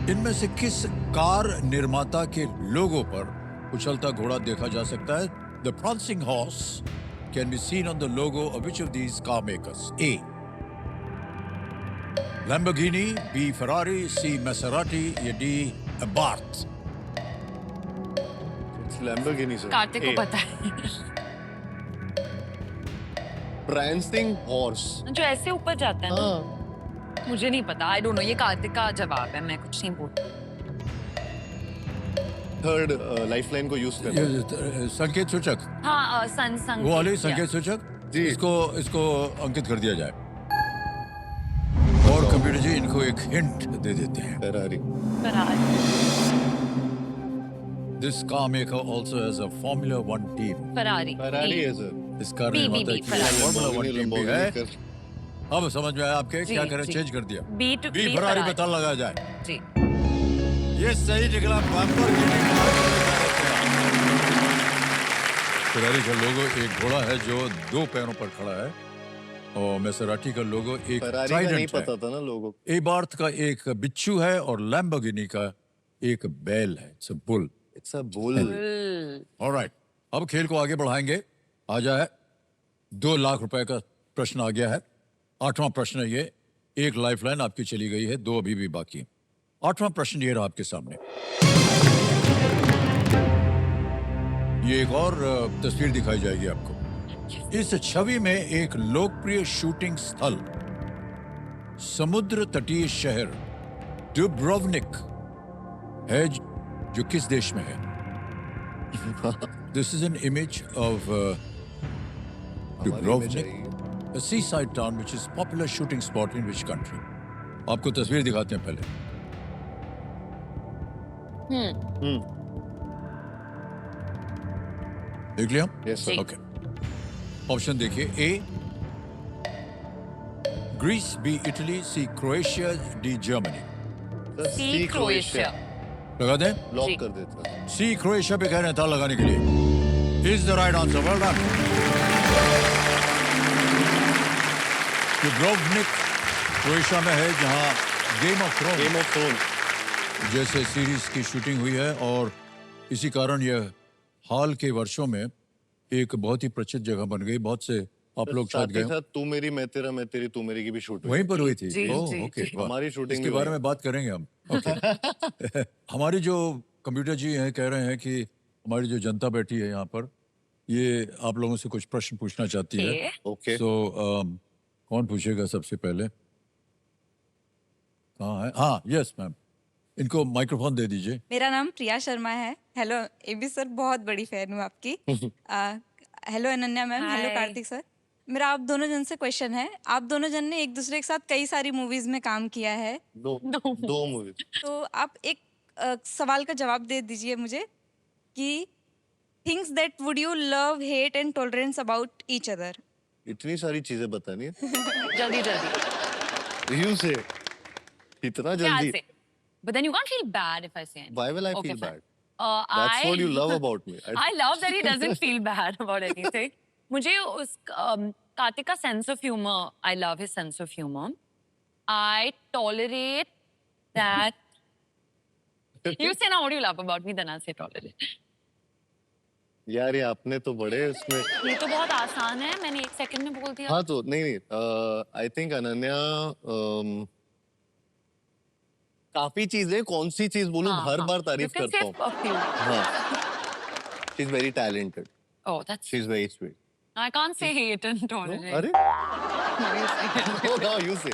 इनमें से किस कार निर्माता के लोगो पर उछलता घोड़ा देखा जा सकता है? The prancing horse can be seen on the logo of which of these car makers? A. Lamborghini, B. Ferrari, C. Maserati, या D. Abarth? Lamborghini sir. Kartik को पता है। prancing horse। जो ऐसे ऊपर जाता है ना, हाँ। मुझे नहीं पता, आई डोंट नो। ये कार्तिक का जवाब है, मैं कुछ नहीं बोलती। थर्ड लाइफलाइन को यूज कर। ये संकेत सूचक, हाँ संग वो वाली संकेत सूचक जी। इसको अंकित कर दिया जाए। और कंप्यूटर जी इनको एक हिंट दे देते हैं। Ferrari. This car maker also has a Formula 1 team. Ferrari Ferrari है सर। इस कार बी, निर्माता बी, की Ferrari। Formula 1 टीम भी है। कर। अब समझ में आया आपके? जी, क्या करें, जी। चेंज कर दिया। बी टू बी फरारी पे ताला लगाया जाए। जी। ये सही निकला। फेरारी का लोगो एक घोड़ा है जो 2 पैरों पर खड़ा है, और मैसेराटी का लोगो एक फेरारी का नहीं ट्राइडेंट है। पता था ना लोगों को। एबार्थ का एक बिच्छू है, और लैम्बोर्गिनी का एक बैल है। It's a bull. It's a bull. Alright, अब खेल को आगे बढ़ाएंगे। आ जाए 2,00,000 रुपए का प्रश्न आ गया है। 8वां प्रश्न है ये। एक लाइफलाइन आपकी चली गई है, 2 अभी भी बाकी। 8वां प्रश्न ये रहा आपके सामने। ये एक और तस्वीर दिखाई जाएगी आपको। इस छवि में एक लोकप्रिय शूटिंग स्थल, समुद्र तटीय शहर डुब्रोवनिक है, जो किस देश में है? This is an image of Dubrovnik, a seaside town which is popular shooting spot in which country? आपको तस्वीर दिखाते हैं पहले। देख लिया? Yes, sir. ओके। ऑप्शन देखिए। ए ग्रीस, बी इटली, सी क्रोएशिया, डी जर्मनी। सी क्रोएशिया। लगा दें? लॉक जी। कर देता। सी क्रोएशिया पे कह रहे हैं ताला लगाने के लिए। Is the right answer. Well done. Dubrovnik Croatia में है, जहां गेम ऑफ थ्रोन जैसे सीरीज की शूटिंग हुई है, और इसी कारण यह हाल के वर्षों में एक बहुत ही प्रसिद्ध जगह बन गई। बहुत से आप लोग शायद साथ गए ही हो। साथ तू मेरी मैं तेरा मैं तेरी तू मेरी की भी शूट वहीं पर हुई थी। जी, ओह, जी, ओके, जी। वाह। हमारी शूटिंग इसके भी बारे वहीं में बात करेंगे हम। ओके। हमारी जो कंप्यूटर जी हैं कह रहे हैं कि हमारी जो जनता बैठी है यहाँ पर, ये आप लोगों से कुछ प्रश्न पूछना चाहती है। Okay. ओके सो कौन पूछेगा सबसे पहले? कहाँ है? हाँ, यस मैम, इनको माइक्रोफोन दे दीजिए। मेरा नाम प्रिया शर्मा है। हेलो एबी सर, बहुत बड़ी फैन हूँ आपकी। Hello Ananya ma'am, hello Hi. Kartik sir. मेरा आप दोनों जन से क्वेश्चन है। आप दोनों जन ने एक दूसरे के साथ कई सारी मूवीज में काम किया है, दो मूवी। तो आप एक सवाल का जवाब दे दीजिए मुझे कि things that would you love, hate and tolerance about each other. इतनी सारी चीजें बतानी है जल्दी जल्दी। यू से इतना क्या जल्दी? से? But then you can't feel bad if I say anything. Why will I Okay, feel fine. bad? That's what you love I about me. I love that he doesn't feel bad about anything. मुझे उस कार्तिक का sense of humor, I love his sense of humor. I tolerate that. You say now what you love about me, then I'll say tolerate. यार ये आपने तो बड़े उसमें। ये तो बहुत आसान है, मैंने 1 सेकंड में बोल दिया। हाँ तो नहीं आई थिंक अनन्या काफी चीजें, कौन सी चीज बोलूं, हाँ, हर हाँ. बार You तारीफ can करता say हूँ। a few. हाँ, she is very talented, Oh, that's. She is very sweet. I can't say hate and tolerate. अरे No, you say it. oh now you say।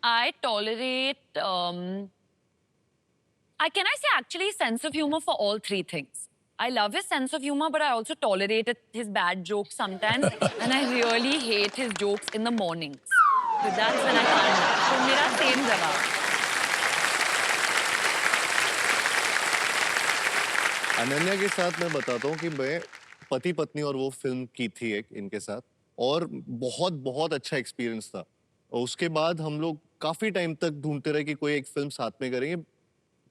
I tolerate. Can I say actually sense of humor for all three things? I love his sense of humor, but I also tolerate his bad jokes sometimes, and I really hate his jokes in the mornings. So that's when I can't laugh. So मेरा same जवाब. अनन्या के साथ मैं बताता हूँ कि मैं पति पत्नी और वो फिल्म की थी एक इनके साथ, और बहुत बहुत अच्छा एक्सपीरियंस था। और उसके बाद हम लोग काफी टाइम तक ढूंढते रहे कि कोई एक फिल्म साथ में करेंगे।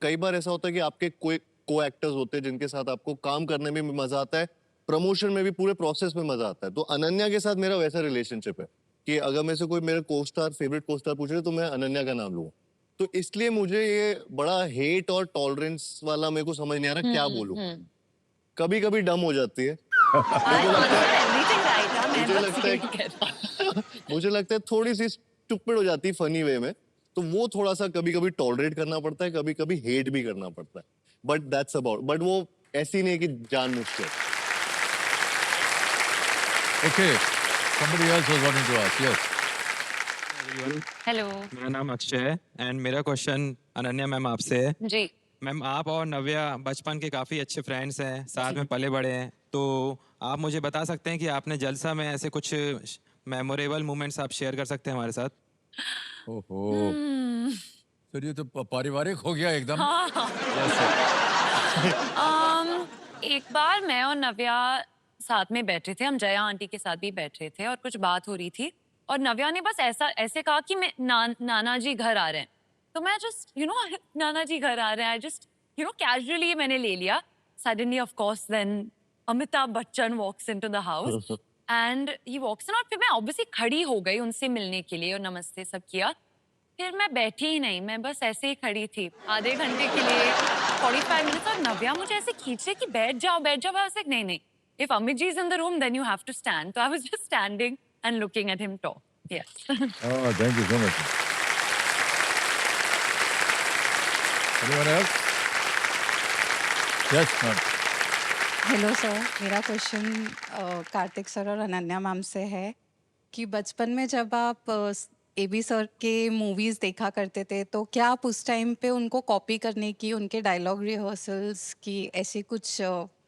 कई बार ऐसा होता है कि आपके कोई को एक्टर्स होते हैं जिनके साथ आपको काम करने में भी मजा आता है, प्रमोशन में भी, पूरे प्रोसेस में मजा आता है। तो अनन्या के साथ मेरा वैसा रिलेशनशिप है कि अगर मेरे से कोई मेरे को-स्टार, फेवरेट को-स्टार पूछे तो मैं अनन्या का नाम लूंगा। तो इसलिए मुझे ये बड़ा हेट और टॉलरेंस वाला मेरे को समझ नहीं आ रहा क्या बोलूं। कभी कभी डम हो जाती है। I answered everything right. हाँ, मैं मुझे बस लगता है यही कह रहा हूँ. मुझे लगता है थोड़ी सी स्टूपिड हो जाती है फनी वे में, तो वो थोड़ा सा कभी कभी टॉलरेट करना पड़ता है, कभी कभी हेट भी करना पड़ता है। बट दैट्स अबाउट, बट वो ऐसी नहीं है कि जानबूझ के। Okay, somebody else was wanting to ask. Yes. Hello. मेरा नाम अक्षय है एंड मेरा क्वेश्चन अनन्या मैम आपसे है। जी. मैम, आप और नव्या बचपन के काफ़ी अच्छे फ्रेंड्स हैं, साथ में पले बड़े हैं, तो आप मुझे बता सकते हैं कि आपने जलसा में ऐसे कुछ मेमोरेबल मोमेंट्स आप शेयर कर सकते हैं हमारे साथ? ओहो, सर ये तो पारिवारिक हो गया एकदम। एक बार मैं और नव्या साथ में बैठे थे, हम जया आंटी के साथ भी बैठे थे और कुछ बात हो रही थी और नव्या ने बस ऐसे कहा कि मैं नाना जी घर आ रहे हैं, तो मैं जस्ट नाना जी घर आ रहे हैं, आई जस्ट कैजुअली मैंने ले लिया। Suddenly of course then Amitabh Bachchan walks into the house and he walks in, और फिर मैं ऑब्वियसली खड़ी हो गई उनसे मिलने के लिए और नमस्ते सब किया। फिर मैं बैठी ही नहीं, मैं बस ऐसे ही खड़ी थी आधे घंटे के लिए, 45 मिनट्स, और नव्या मुझे ऐसे खींचे कि बैठ जाओ बैठ जाओ। आई वाज लाइक नहीं, if Amit ji is in the room then you have to stand. So I was just standing and looking at him talk. Yes. Oh, thank you so much. Anyone else? Yes, ma'am. Hello sir, मेरा क्वेश्चन कार्तिक सर और अनन्या मैम से है कि बचपन में जब आप एबी सर के मूवीज़ देखा करते थे, तो क्या आप उस टाइम पे उनको कॉपी करने की, उनके डायलॉग रिहर्सल्स की ऐसी कुछ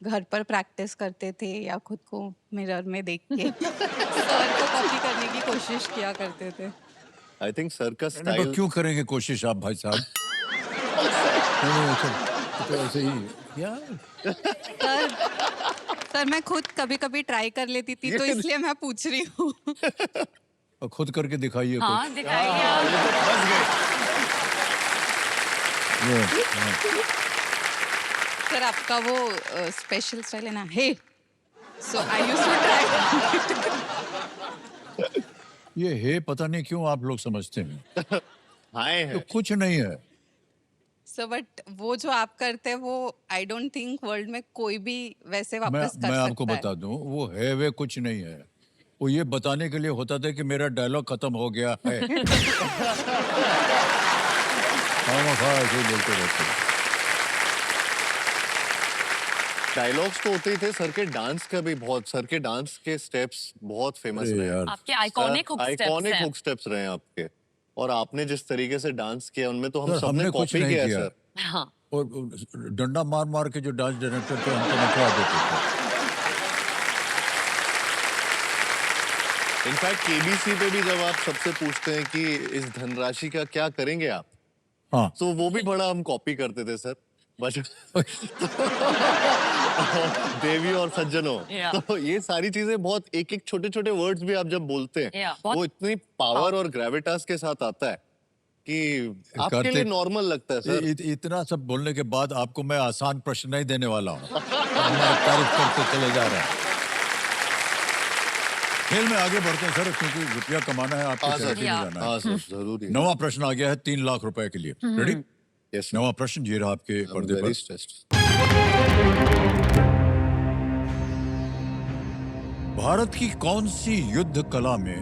घर पर प्रैक्टिस करते थे या खुद को मिरर में देख के सर को कॉपी करने की कोशिश किया करते थे? आई थिंक सर का नहीं, पर स्टाइल। क्यों करेंगे कोशिश आप भाई साहब? नहीं, तो ऐसे ही यार। सर मैं खुद कभी-कभी ट्राई कर लेती थी, तो इसलिए मैं पूछ रही हूँ। और खुद करके दिखाइए हाँ, दिखाइए आप। ये तो फंस गए। कुछ। सर आपका वो स्पेशल स्टाइल है ना, हे So I used to try. ये है पता नहीं क्यों आप लोग समझते हैं हाय तो है कुछ नहीं है। So but वो जो आप करते हैं वो I don't think वर्ल्ड में कोई भी वैसे वापस कर मैं आपको सकता है. बता दूं वो है वे कुछ नहीं है। वो ये बताने के लिए होता था कि मेरा डायलॉग खत्म हो गया है। खामखा ऐसे ही बोलते रहते हैं। डायलॉग्स तो होते ही थे, सर के डांस का भी बहुत, सर के डांस के स्टेप्स बहुत फेमस अरे रहे यार आपके आइकॉनिक हुक स्टेप्स आइकॉनिक हैं। हुक स्टेप्स रहे हैं आपके, और आपने जिस तरीके से डांस किया उनमें तो हम सर, सबने हमने कुछ कॉपी नहीं किया है किया। सर। हाँ और डंडा मार मार के जो डांस डायरेक्टर थे हमको नचवा देते थे। इनफैक्ट केबीसी पे भी जब आप सबसे पूछते हैं कि इस धनराशि का क्या करेंगे आप, हाँ तो वो भी बड़ा हम कॉपी करते थे सर। बस देवी और सज्जनों, Yeah. तो ये सारी चीजें बहुत एक एक छोटे छोटे वर्ड्स भी आप जब बोलते हैं Yeah, बहुत- वो इतनी पावर और ग्रेविटास के साथ आता है कि आपके लिए कार्तिक, नॉर्मल लगता है सर। इतना सब बोलने के बाद आपको मैं आसान प्रश्न नहीं देने वाला हूँ। हमारा तारीफ करते चले जा रहे हैं। खेल में आगे बढ़ते हैं सर, क्योंकि रुपया कमाना है, आपको हाँ सर, चैरिटी में जाना है। हाँ सर, जरूरी। नवा प्रश्न आ गया है 3 लाख रुपए के लिए। रेडी? यस, नवा प्रश्न ये रहा आपके पर्दे पर। Very stressed. भारत की कौन सी युद्ध कला में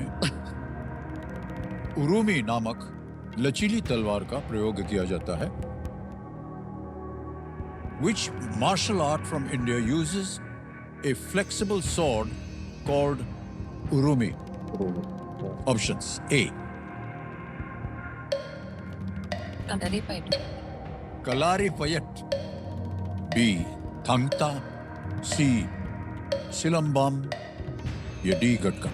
उरुमी नामक लचीली तलवार का प्रयोग किया जाता है? Which martial art from India uses a flexible sword called urumi? Options: A. Kalari payat Kalari Payat. B. Thangta. C. Silambam. या D. Gatka.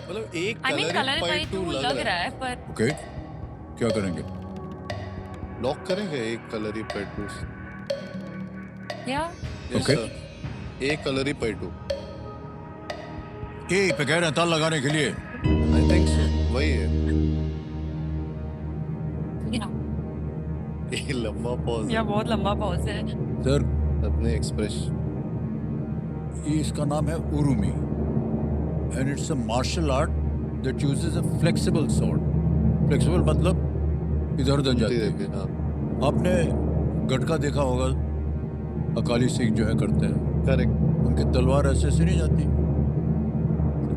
मतलब एक आई मीन कलरी कलर पैट लग रहा है पर ओके, क्या करेंगे? लॉक करेंगे एक कलरी पैटू। या Okay. एक कलरी पैटू। ए पे कह रहे हैं ताल लगाने के लिए। आई थिंक सो, वही है। ये लंबा पॉज या बहुत लंबा पॉज है। सर, अपने एक्सप्रेस। ये इसका नाम है urumi and it's a martial art that uses a flexible sword. Flexible मतलब इधर उधर जाती है। हाँ, आपने गटका देखा होगा, अकाली सिंह जो है करते हैं, करेक्ट। उनकी तलवार ऐसे ऐसे नहीं जाती।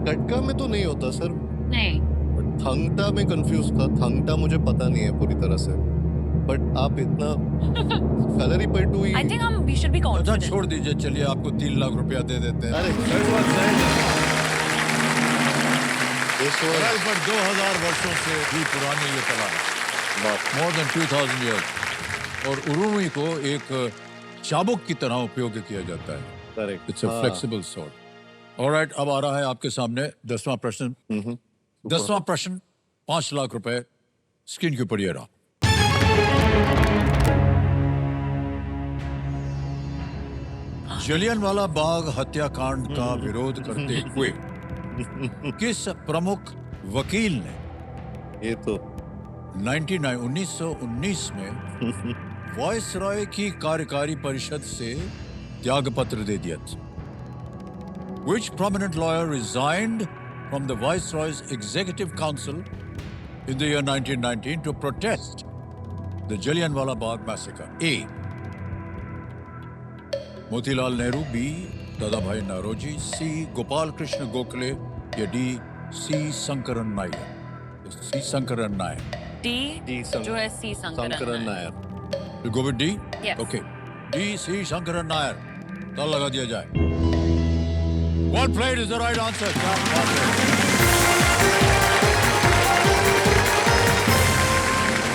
कटका में तो नहीं होता सर, नहीं बट थंगटा में कंफ्यूज था। थंगटा मुझे पता नहीं है पूरी तरह से, बट आप इतना कलरी पैटू ही। आई थिंक हम वी शुड बी अच्छा कॉन्फिडेंट। छोड़ दीजिए, चलिए आपको 3 लाख रुपया दे देते हैं। अरे इस Well, पर 2000 वर्षों से भी पुरानी ये कला है, मोर देन 2000 ईयर्स। और उरुमी को एक चाबुक की तरह उपयोग किया जाता है। Correct. It's a flexible sword. Alright, अब आ रहा है आपके सामने 10वां प्रश्न। 10वां प्रश्न 5 लाख रुपए स्क्रीन के ऊपर ये रहा। जलियांवाला बाग हत्याकांड का विरोध करते हुए किस प्रमुख वकील ने ये तो 1919 में वायसराय की कार्यकारी परिषद से त्यागपत्र दे दिया था? Which prominent lawyer resigned from the Viceroy's Executive Council in the year 1919 to protest the Jallianwala Bagh massacre? A. Motilal Nehru. B. Dadabhai Naoroji. C. Gopal Krishna Gokhale. या D. C. Sankaran Nair. C. Sankaran Nair. D D जो है सी शंकरन संकरन Nair. You go with D? Yes. Okay. D. C. Sankaran Nair. ताल लगा दिया जाए। Well played is the right answer. क्या बात है।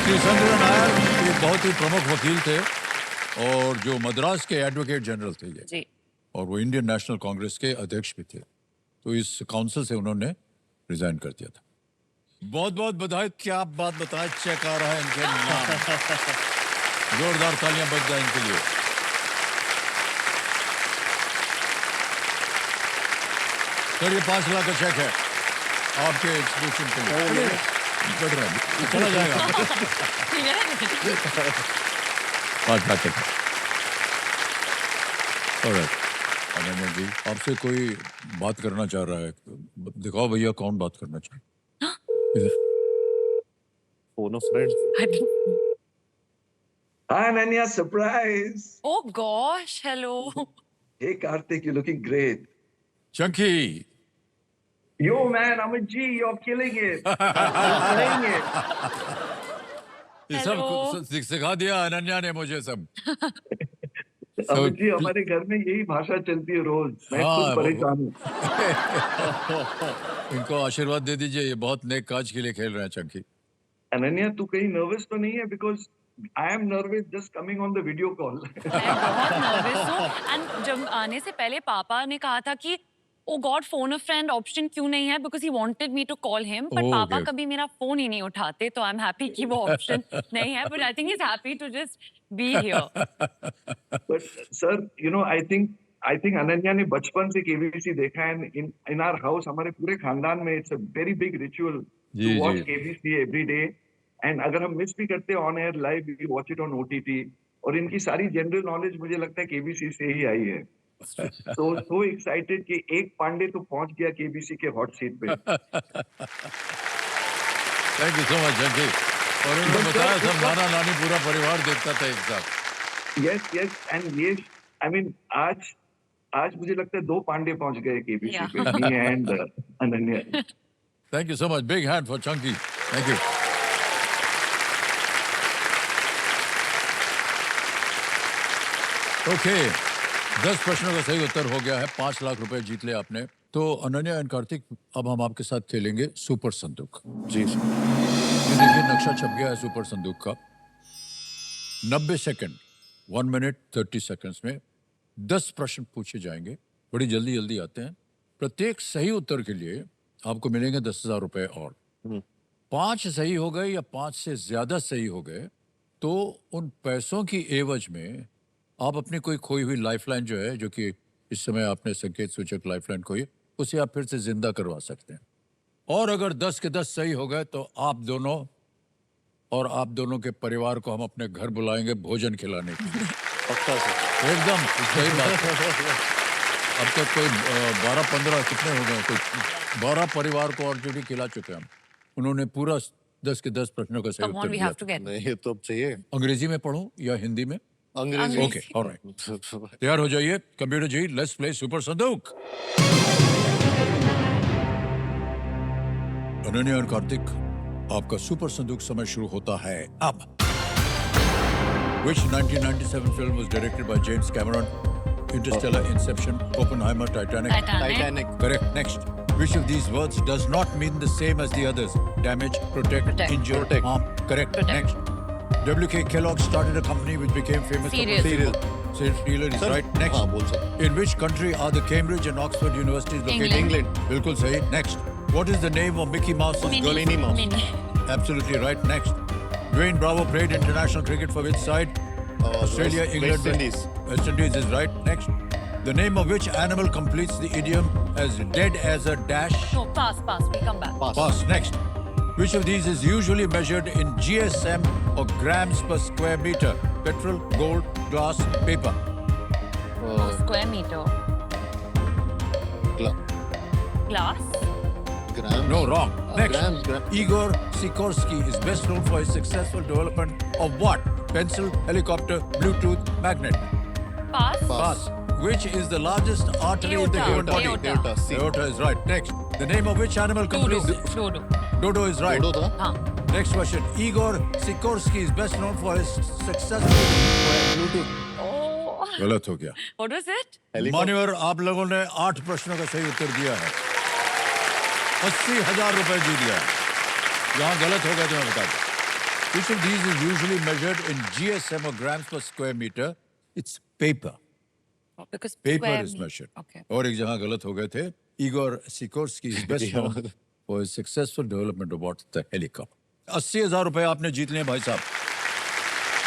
श्री शंकरन नायर एक बहुत ही प्रमुख वकील थे और जो मद्रास के एडवोकेट जनरल थे ये, जी और वो इंडियन नेशनल कांग्रेस के अध्यक्ष भी थे। तो इस काउंसिल से उन्होंने रिजाइन कर दिया था। बहुत बहुत बधाई। क्या बात बताएं, चेक आ रहा है इनके नाम। जोरदार तालियां बज जाए इनके लिए। सर ये 5 लाख का चेक है आपके एक्सप्रेशन के लिए। बैठ रहे हैं, चला जाएगा। बात बात है। Alright, अनन्या जी आपसे कोई बात करना चाह रहा है, दिखाओ भैया कौन बात करना चाह रहा है। इधर। Phone of friend. Hi, Ananya, surprise. Oh gosh, hello. Hey, Karthik, you're looking great. Chunky Yo, man, Amit ji, you're killing it. You're killing it. ये सब सिखा दिया अनन्या ने मुझे सब। अमित जी, हमारे घर में यही भाषा चलती है रोज। मैं हाँ, खुद परेशान हूँ। इनको आशीर्वाद दे दीजिए, ये बहुत नेक काज के लिए खेल रहे हैं चंकी। अनन्या, तू कहीं नर्वस तो नहीं है? Because I am nervous just coming on the video call. मैं बहुत नर्वस हूँ एंड जब आने से पहले पापा ने कहा था कि oh God phone a friend option क्यों नहीं है because he wanted me to call him but Oh, पापा okay. कभी मेरा फोन ही नहीं उठाते तो आई एम हैप्पी कि वो ऑप्शन नहीं है but I think he is happy to just be here But sir, you know, I think Ananya ने बचपन से केबीसी देखा है in our house, हमारे पूरे खानदान में it's a very big ritual जी, to watch जी। KBC every day. And अगर हम मिस भी करते हैं on air live, we watch it on OTT. और इनकी सारी जनरल नॉलेज मुझे लगता है केबीसी से ही आई है। So excited कि एक पांडे तो पहुंच गया केबीसी के हॉट सीट पे। Thank you so much Chunky. और उन्होंने बताया सब नाना नानी पूरा परिवार देखता था एक साथ। Yes, and ये I mean आज मुझे लगता है 2 पांडे पहुंच गए केबीसी Yeah. पे, me and Ananya. Thank you so much, big hand for Chunky. Thank you. Okay 10 प्रश्नों का सही उत्तर हो गया है, 5 लाख रुपए जीत ले आपने। तो अनन्या एंड कार्तिक अब हम आपके साथ खेलेंगे सुपर संदूक। जी सर। ये देखिए नक्शा छप गया है सुपर संदूक का। 90 सेकंड 1 मिनट 30 सेकंड्स में 10 प्रश्न पूछे जाएंगे, बड़ी जल्दी जल्दी आते हैं। प्रत्येक सही उत्तर के लिए आपको मिलेंगे 10,000 रुपए और 5 सही हो गए या 5 से ज्यादा सही हो गए तो उन पैसों की एवज में आप अपनी कोई खोई हुई लाइफलाइन जो है, जो कि इस समय आपने संकेत सूचक लाइफलाइन खोई, उसे आप फिर से जिंदा करवा सकते हैं। और अगर 10 के 10 सही हो गए तो आप दोनों और आप दोनों के परिवार को हम अपने घर बुलाएंगे भोजन खिलाने के लिए। पक्का सर। एकदम सही बात है। अब तक कोई 12-15 कितने हो गए, कोई 12 परिवार को ऑलरेडी खिला चुके हैं हम। उन्होंने पूरा 10 के 10 प्रश्नों का सही कम ऑन उत्तर वी दिया हैव टू था। गेट नहीं ये तो अब चाहिए। अंग्रेजी में पढ़ूं या हिंदी में? अंग्रेजी। ओके ऑलराइट, तैयार हो जाइए computer ji, let's play super Sandook. Ananya और कार्तिक, आपका सुपर संदूक समय शुरू होता है अब। Which 1997 film was directed by James Cameron? Interstellar, Inception, Oppenheimer, Titanic. Titanic. Correct. Next. Which of these words does not mean the same as the others? Damage, protect, injure, Protect. harm. Correct. Protect. Next. W.K. Kellogg started a company which became famous Cereal. for cereal is Sir, right. Next. हाँ बोल सकते। In which country are the Cambridge and Oxford universities located? England. बिल्कुल सही. Next. What is the name of Mickey Mouse's girl? Minnie Mouse। Minnie। Absolutely right. Next. Dwayne Bravo played international cricket for which side? Australia, England. West Indies। West Indies is right. Next. The name of which animal completes the idiom as dead as a dash? No, pass. We come back. Pass. Next. Which of these is usually measured in GSM or grams per square meter? Petrol, gold, glass, paper. Square meter. Glass. Gram. No, wrong. Next. grams। Igor Sikorsky is best known for his successful development of what? Pencil, helicopter, Bluetooth, magnet. Pass. Pass. Which is the largest artery in the Aorta. human body? Aorta. C। Aorta is right. Next. The name of which animal completes the... Dodo. Dodo is right. दोनों था। हाँ. Next question. Igor Sikorsky is best known for his successful... Bluetooth. Oh. गलत हो गया। What was it? मान्यवर, आप लोगों ने 8 प्रश्नों का सही उत्तर दिया है, 80,000 रुपए जीत लिया। यहाँ गलत हो गया तो मैं बता दूं। Which of these is usually measured in GSM or grams per square meter? It's paper. Because Paper square is meter. measured. Okay. और एक जगह गलत हो गए थे। Igor Sikorsky is best known for his successful development of what? The helicopter. 80,000 रुपए आपने जीत लिए भाई साहब।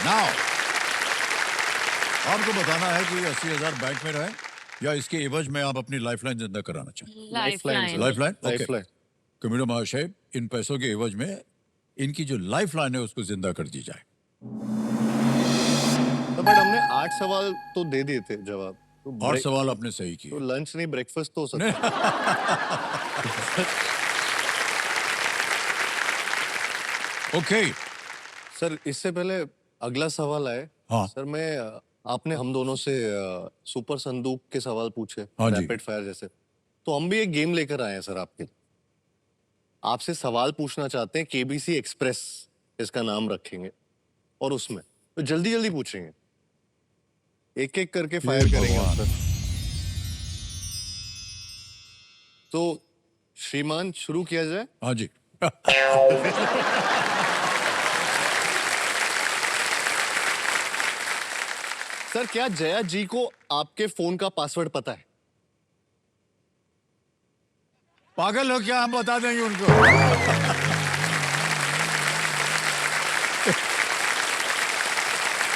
Now, आपको बताना है कि 80,000 बैंक में रहे या इसके एवज में आप अपनी लाइफलाइन जिंदा कराना चाहें। Lifeline. लाइफलाइन? लाइफलाइन। कंप्यूटर महाशय, इन पैसों के एवज में इनकी जो लाइफलाइन है उसको जिंदा कर दी जाए। बट हमने 8 सवाल तो दे दिए थे जवाब, तो 8 ब्रेक- सवाल आपने सही तो किए। लंच नहीं ब्रेकफास्ट तो हो सकता है। ओके, सर इससे पहले अगला सवाल आए। हाँ। सर मैं आपने हम दोनों से सुपर संदूक के सवाल पूछे, हाँ जी। रैपिड फायर जैसे, तो हम भी एक गेम लेकर आए हैं सर आपके लिए। आपसे सवाल पूछना चाहते हैं, केबीसी एक्सप्रेस इसका नाम रखेंगे और उसमें तो जल्दी जल्दी पूछेंगे, एक एक करके फायर करेंगे हम भगवान। सर। तो श्रीमान शुरू किया जाए। हाँ जी। सर क्या जया जी को आपके फोन का पासवर्ड पता है? पागल हो क्या, हम बता देंगे उनको।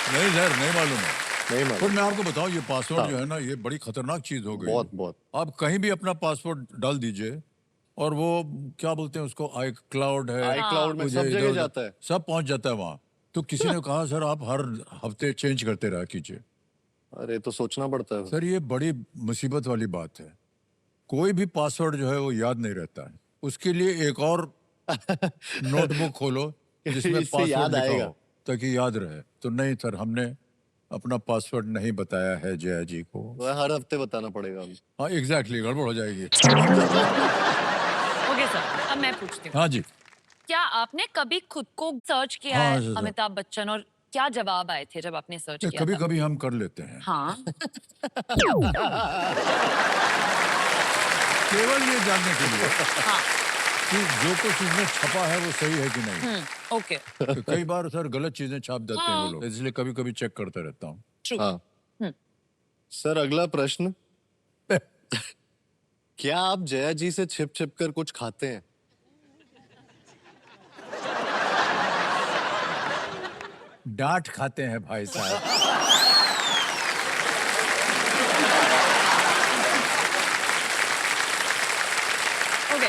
नहीं सर, नहीं मालूम है। नहीं पर मालूम। मैं आपको बताऊं, ये पासवर्ड हाँ। जो है ना, ये बड़ी खतरनाक चीज हो गई है। बहुत बहुत। आप कहीं भी अपना पासवर्ड डाल दीजिए और वो क्या बोलते हैं उसको, आई क्लाउड है, आई क्लाउड में मुझे सब जगह इधर-उधर जाता है। सब पहुंच जाता है वहां। तो किसी ने कहा सर आप हर हफ्ते चेंज करते रहा कीजिए। अरे तो सोचना पड़ता है। सर ये बड़ी मुसीबत वाली बात है। कोई भी पासवर्ड जो है वो याद नहीं रहता है। उसके लिए एक और नोटबुक खोलो जिसमें इससे पासवर्ड याद लिखा आएगा। हो ताकि याद रहे। तो नहीं सर, हमने अपना पासवर्ड नहीं बताया है जया जी को। वह हर हफ्ते बताना पड़ेगा अभी। हाँ एग्जैक्टली, गड़बड़ हो जाएगी। ओके सर, अब मैं पूछती हूँ। हाँ जी। क्या आपने कभी खुद को सर्च किया हाँ, है सर, सर। अमिताभ बच्चन, और क्या जवाब आए थे जब आपने सर्च किया कभी था? कभी हम कर लेते हैं। हाँ। केवल ये जानने के लिए हाँ। कि जो कुछ इसमें छपा है वो सही है कि नहीं। ओके। तो कई बार सर गलत चीजें छाप देते हैं वो हाँ। लोग, इसलिए कभी कभी चेक करते रहता हूँ। ट्रू। हाँ। सर अगला प्रश्न, क्या आप जया जी से छिप छिप कर कुछ खाते हैं? डांट खाते हैं भाई साहब। ओके।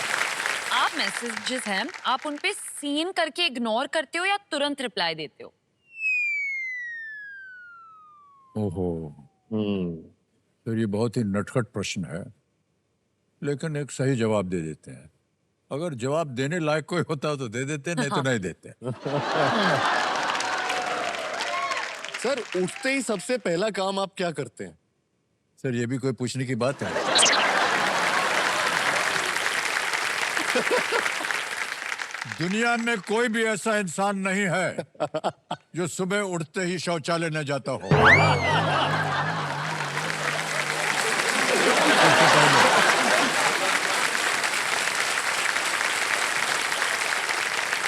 आप मैसेजेस हैं, आप उन पे सीन करके इग्नोर करते हो या तुरंत रिप्लाई देते हो? ओहो, तो ये बहुत ही नटखट प्रश्न है, लेकिन एक सही जवाब दे देते हैं। अगर जवाब देने लायक कोई होता तो दे देते, नहीं तो नहीं देते। सर उठते ही सबसे पहला काम आप क्या करते हैं? सर ये भी कोई पूछने की बात है? दुनिया में कोई भी ऐसा इंसान नहीं है जो सुबह उठते ही शौचालय न जाता हो।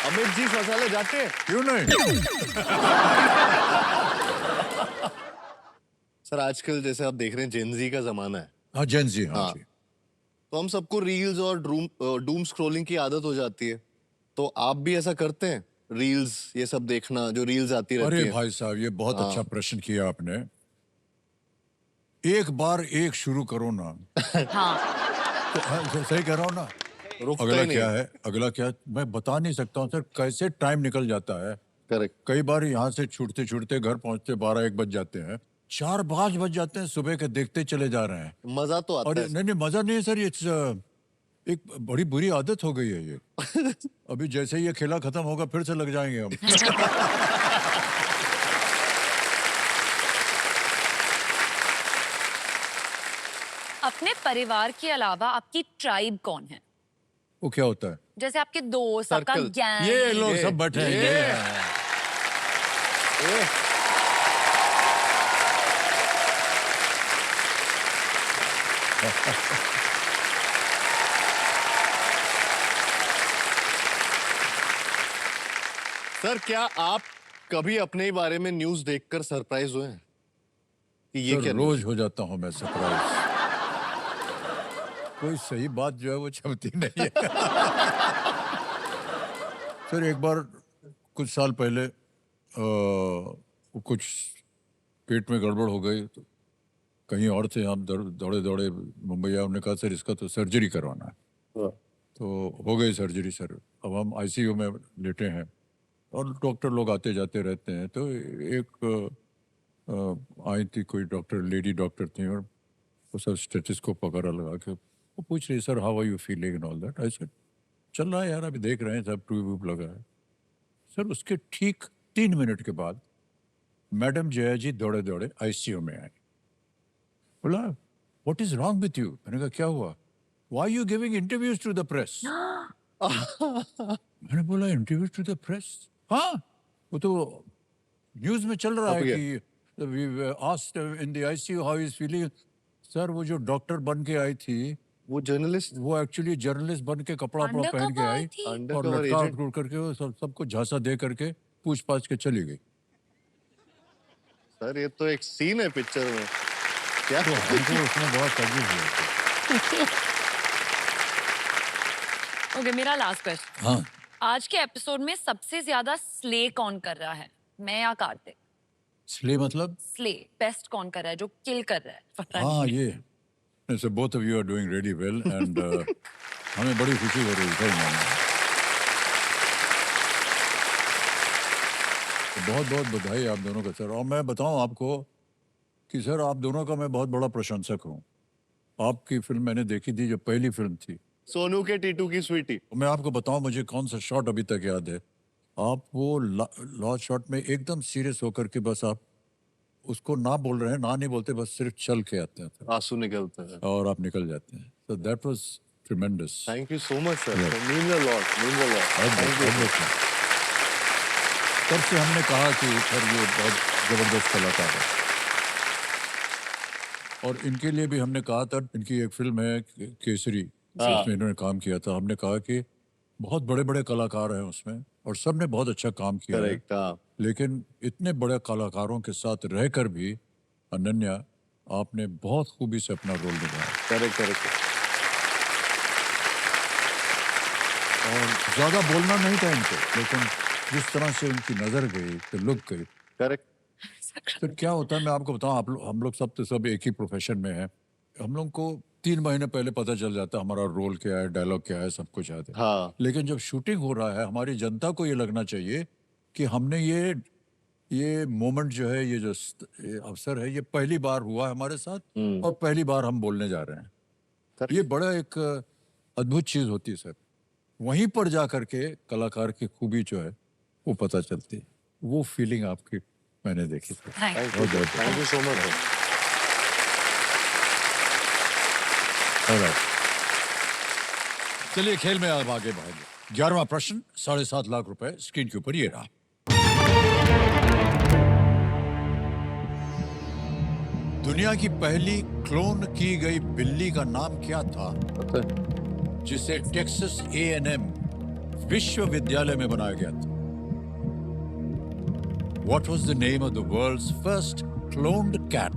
अमित जी शौचालय जाते हैं? क्यों नहीं? सर आजकल जैसे आप देख रहे हैं जेनजी का जमाना है, हाँ जेन जी, हाँ हाँ। जी। तो हम सबको रील्स और डूम स्क्रॉलिंग की आदत हो जाती है, तो आप भी ऐसा करते हैं? रील्स ये सब देखना, जो रील्स आती रहती अरे है। भाई साहब, ये बहुत हाँ। अच्छा प्रश्न किया आपने। एक बार एक शुरू करो ना। हाँ। तो सही कह रहा हूँ ना। रुकता अगला ही नहीं। क्या है, अगला क्या, मैं बता नहीं सकता हूँ सर, कैसे टाइम निकल जाता है। करेक्ट। कई बार यहाँ से छूटते छूटते घर पहुंचते 12-1 बज जाते हैं, 4-5 बज जाते हैं सुबह के, देखते चले जा रहे हैं। मजा तो आता और है। नहीं नहीं, मजा नहीं है सर, ये एक बड़ी बुरी आदत हो गई है ये। अभी जैसे ही ये खेला खत्म होगा फिर से लग जाएंगे हम। अपने परिवार के अलावा आपकी ट्राइब कौन है? वो क्या होता है? जैसे आपके दोस्त, आपका Circle। गैंग। ये लोग सब बैठे हैं, ये हैं। सर क्या आप कभी अपने ही बारे में न्यूज देखकर सरप्राइज हुए हैं कि ये सर क्या रोज हो जाता हूँ मैं सरप्राइज। कोई सही बात जो है वो छपती नहीं है। सर एक बार कुछ साल पहले कुछ पेट में गड़बड़ हो गई, तो कहीं और से हम दौड़े दौड़े मुंबई आए। हमने कहा सर इसका तो सर्जरी करवाना है। न्यूज़? तो हो गई सर्जरी सर। अब हम आईसीयू में लेटे हैं और डॉक्टर लोग आते जाते रहते हैं। तो एक आई थी कोई डॉक्टर, लेडी डॉक्टर थी, और वो सब स्टेथोस्कोप वगैरह लगा के वो पूछ रही, sir how are you feeling and all that. I said चल रहा है यार, अभी देख रहे हैं सब, ट्यूब व्यूब लगा है। सर उसके ठीक 3 मिनट के बाद मैडम जया जी दौड़े दौड़े आईसीयू में आए। बोला what is wrong with you? मैंने कहा क्या हुआ? Why you giving interviews to the press? मैंने बोला इंटरव्यूज टू द प्रेस? हाँ, वो तो न्यूज में चल रहा है कि we asked in the ICU how is feeling. Sir वो जो डॉक्टर बन के आई थी, वो जर्नलिस्ट, वो एक्चुअली जर्नलिस्ट बन के कपड़ा वपड़ा पहन के आई और अंडरकवर लटका एजेंट। उठ करके वो सबको झांसा दे करके पूछ पाछ के चली गई। सर ये तो एक सीन है पिक्चर में। क्या तो हमको उसने बहुत तकलीफ दिया। ओके, मेरा लास्ट क्वेश्चन। हाँ, आज के एपिसोड में सबसे ज्यादा स्ले कौन कर रहा है, मैं या कार्तिक? इसलिए मतलब स्ले, बेस्ट कौन कर रहा है, जो किल कर रहा है? पता नहीं। हाँ ये so both of you are doing really well and हमें बड़ी खुशी हो रही है मानो। तो बहुत बहुत बधाई आप दोनों का सर। और मैं बताऊं आपको कि सर आप दोनों का मैं बहुत बड़ा प्रशंसक हूं। आपकी फिल्म मैंने देखी थी, जो पहली फिल्म थी, सोनू के टीटू की स्वीटी। मैं आपको बताऊं मुझे कौन सा शॉट अभी तक याद है। आप वो लास्ट शॉट में एकदम सीरियस होकर के बस आप उसको ना बोल रहे हैं, ना नहीं बोलते, बस सिर्फ चल के आते हैं आंसू निकलते हैं। और आप निकल जाते हैं। So that was tremendous. Thank you so much sir, Yeah. Means a lot, means a lot. Thank you. तब से हमने कहा कि सर ये बहुत जबरदस्त कलाकार है, और इनके लिए भी हमने कहा था, इनकी एक फिल्म है केसरी, जिसमें इन्होंने काम किया था। हमने कहा कि बहुत बड़े बड़े कलाकार हैं उसमें और सब ने बहुत अच्छा काम किया है, करेक्ट। हाँ, लेकिन इतने बड़े कलाकारों के साथ रहकर भी अनन्या आपने बहुत खूबी से अपना रोल निभाया। Correct correct. और ज्यादा बोलना नहीं था इनको, लेकिन जिस तरह से उनकी नजर गई तो लुक गई। करेक्ट। तो क्या होता है मैं आपको बताऊं, हम लोग सब तो सब एक ही प्रोफेशन में हैं। हम लोग को 3 महीने पहले पता चल जाता है हमारा रोल क्या है, डायलॉग क्या है, सब कुछ याद है। हाँ, लेकिन जब शूटिंग हो रहा है, हमारी जनता को ये लगना चाहिए कि हमने ये मोमेंट जो है, ये अवसर है, ये पहली बार हुआ है हमारे साथ और पहली बार हम बोलने जा रहे हैं। Correct. ये बड़ा एक अद्भुत चीज होती है सर। वहीं पर जा करके कलाकार की खूबी जो है वो पता चलती है। वो फीलिंग आपकी मैंने देखी थी। Thank you. Thank you, thank you so much. Alright. चलिए खेल में आप आगे बढ़ेंगे। 11वां प्रश्न, 7.5 लाख रुपए स्क्रीन के ऊपर ये रहा। दुनिया की पहली क्लोन की गई बिल्ली का नाम क्या था, जिसे टेक्सास A&M विश्वविद्यालय में बनाया गया था? What was the name of the world's first cloned cat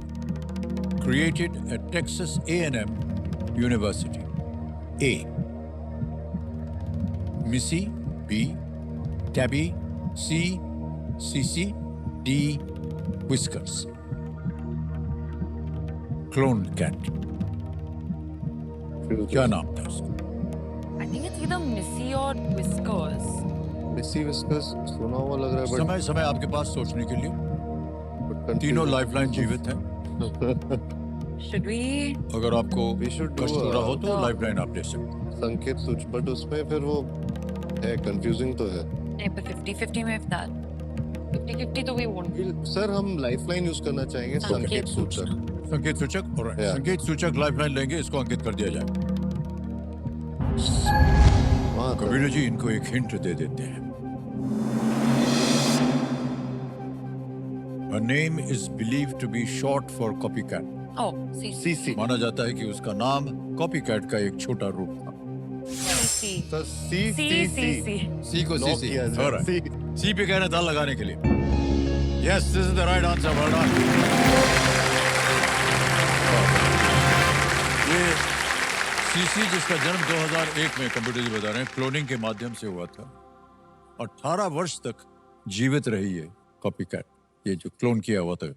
created at Texas A&M University? A. Missy. B. Tabby. C. Sissy. D. Whiskers. Cloned cat. क्या नाम था उसका? I think it's either Missy or Whiskers. मिसी विस्कस सुना हुआ लग रहा है, समय समय आपके पास सोचने के लिए। बट तीनों लाइफलाइन जीवित हैं। Should we? अगर आपको We should do कष्ट हो रहा हो तो a- लाइफलाइन आप ले सकते हैं। संकेत सूच, बट उसमें फिर वो है, कंफ्यूजिंग तो है। नहीं, पर 50-50 में if that 50-50 तो we won't. सर हम लाइफलाइन यूज करना चाहेंगे, संकेत सूचक। संकेत सूचक और Yeah. संकेत सूचक लाइफलाइन लेंगे, इसको अंकित कर दिया जाए। हाँ, कबीर जी इनको एक हिंट दे देते हैं। Her name is believed to be short for copycat. Oh, see. CC. माना जाता है कि उसका नाम कॉपीकैट का एक छोटा रूप था। C. सर सी C. सी C. सी C. सी को लॉक सी किया सी जाए। Alright. सी। सी पे कहना था लगाने के लिए। Yes, this is the right answer. Well done. ये सीसी जिसका जन्म 2001 में, कंप्यूटर जी बता रहे हैं, क्लोनिंग के माध्यम से हुआ था। 18 वर्ष तक जीवित रही है कॉपीकैट, ये जो क्लोन किया हुआ था,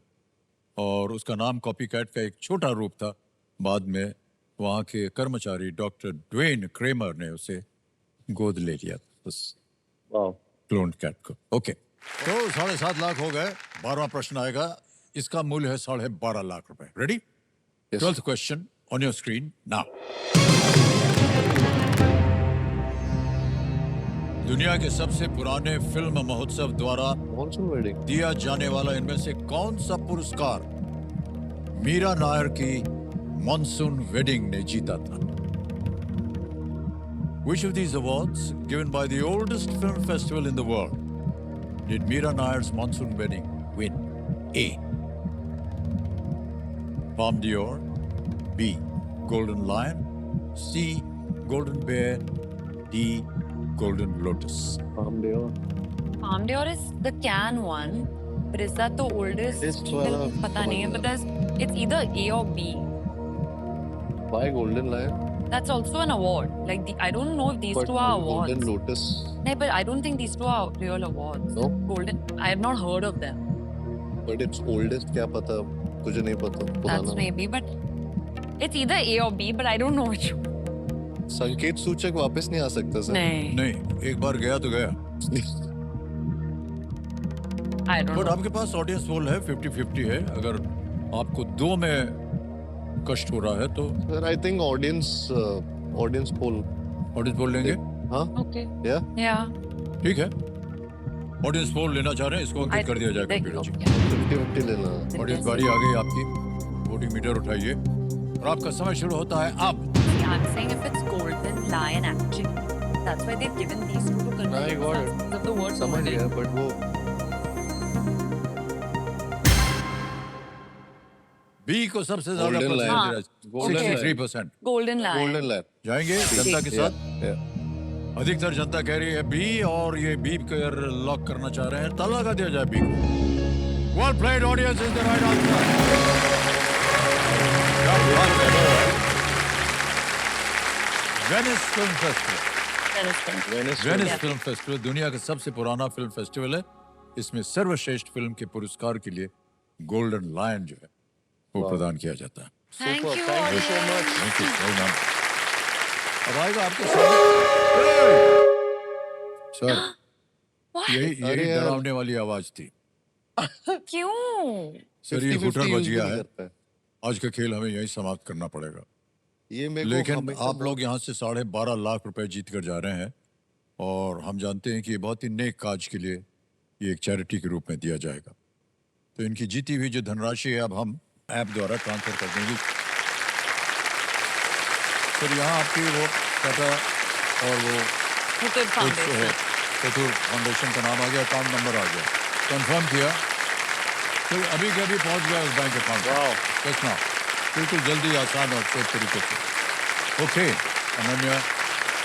और उसका नाम कॉपीकैट का एक छोटा रूप था। बाद में वहाँ के कर्मचारी डॉक्टर ड्वेन क्रेमर ने उसे गोद ले लिया उस वाह। क्लोन कैट को। ओके, तो 7.5 लाख हो गए। 12वां प्रश्न आएगा इसका मूल्य है 12.5 लाख रुपए। Ready? Yes. 12th question on your screen now. दुनिया के सबसे पुराने फिल्म महोत्सव द्वारा मॉनसून वेडिंग। दिया जाने वाला इनमें से कौन सा पुरस्कार मीरा नायर की मॉनसून वेडिंग ने जीता था? Which of these awards, given by the oldest film festival in the world, did Meera Nair's Monsoon Wedding win? A. Palme d'Or, B. Golden Lion, C. Golden Bear, D. Golden Lotus. Palme d'Or। Palme d'Or is the can one, but is that the oldest? This वाला पता नहीं है, but it's either A or B. Why Golden Lion? That's also an award. Like I don't know if these But two are awards. Golden Lotus। No, but I don't think these two are real awards. No? Golden. I have not heard of them. But it's oldest, क्या पता, मुझे नहीं पता। That's पुराना। maybe, but it's either A or B, but I don't know which one. संकेत सूचक वापस नहीं आ सकता सर। नहीं, नहीं, एक बार गया तो गया। I don't but know. आपके पास ऑडियंस पोल है, 50-50 है। अगर आपको दो में कष्ट हो रहा है तो sir I think audience poll. Audience poll लेंगे। हाँ Okay. या Yeah. ठीक है, ऑडियंस पोल लेना चाह रहे हैं, इसको अंकित कर दिया जाए कंप्यूटर जी। 50-50 लेना। ऑडियंस बारी आ गई आपकी, वोटिंग मीटर उठाइए और आपका समय शुरू होता है अब। See, I'm saying if it's Golden Lion, actually, that's why they've given these two to convey I got it. because of the word समझ golden. गया बट वो बी को सबसे ज्यादा Golden Lion। हाँ, Golden Lion। 63%। Golden Lion. Golden line. जाएंगे जनता के साथ। या अधिकतर जनता कह रही है बी, और ये बी कर लॉक करना चाह रहे हैं। ताला लगा दिया जाए बी को। Well played audience is the right answer. Venice film festival. That is correct. Venice film festival दुनिया का सबसे पुराना फिल्म फेस्टिवल है। इसमें सर्वश्रेष्ठ फिल्म के पुरस्कार के लिए गोल्डन लायन जो है वो प्रदान किया जाता है। Thank you. Thank you so much. Thank you, well done. अब आएगा आपके सामने सर, What? यही अरे यार। डरावने वाली आवाज थी। क्यों? सर ये 50-50 हुटर बज यूज गया नहीं है। करता है। आज का खेल हमें यहीं समाप्त करना पड़ेगा। ये मेरे को लेकिन हमेशा आप लोग यहाँ से 12.5 लाख रुपए जीत कर जा रहे हैं, और हम जानते हैं कि ये बहुत ही नेक काज के लिए ये एक चैरिटी के रूप में दिया जाएगा। तो इनकी जीती हुई जो धनराशि है अब हम ऐप द्वारा ट्रांसफर कर देंगे। सर यहाँ आपकी वो टाटा और वो Muthoot Foundation. कतूर फाउंडेशन का नाम आ गया, अकाउंट नंबर आ गया, कंफर्म किया, तो अभी के अभी पहुँच गया उस बैंक अकाउंट। बस ना, बिल्कुल जल्दी, आसान और सेफ तरीके से। ओके अनन्या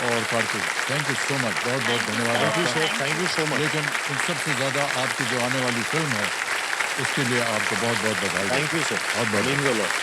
और Kartik, thank you so much, बहुत बहुत धन्यवाद आपका। Thank you so much. लेकिन इन सबसे ज़्यादा आपकी जो आने वाली फिल्म है उसके लिए आपको बहुत बहुत बधाई। Thank you sir. बहुत बहुत मीन्स अ लॉट।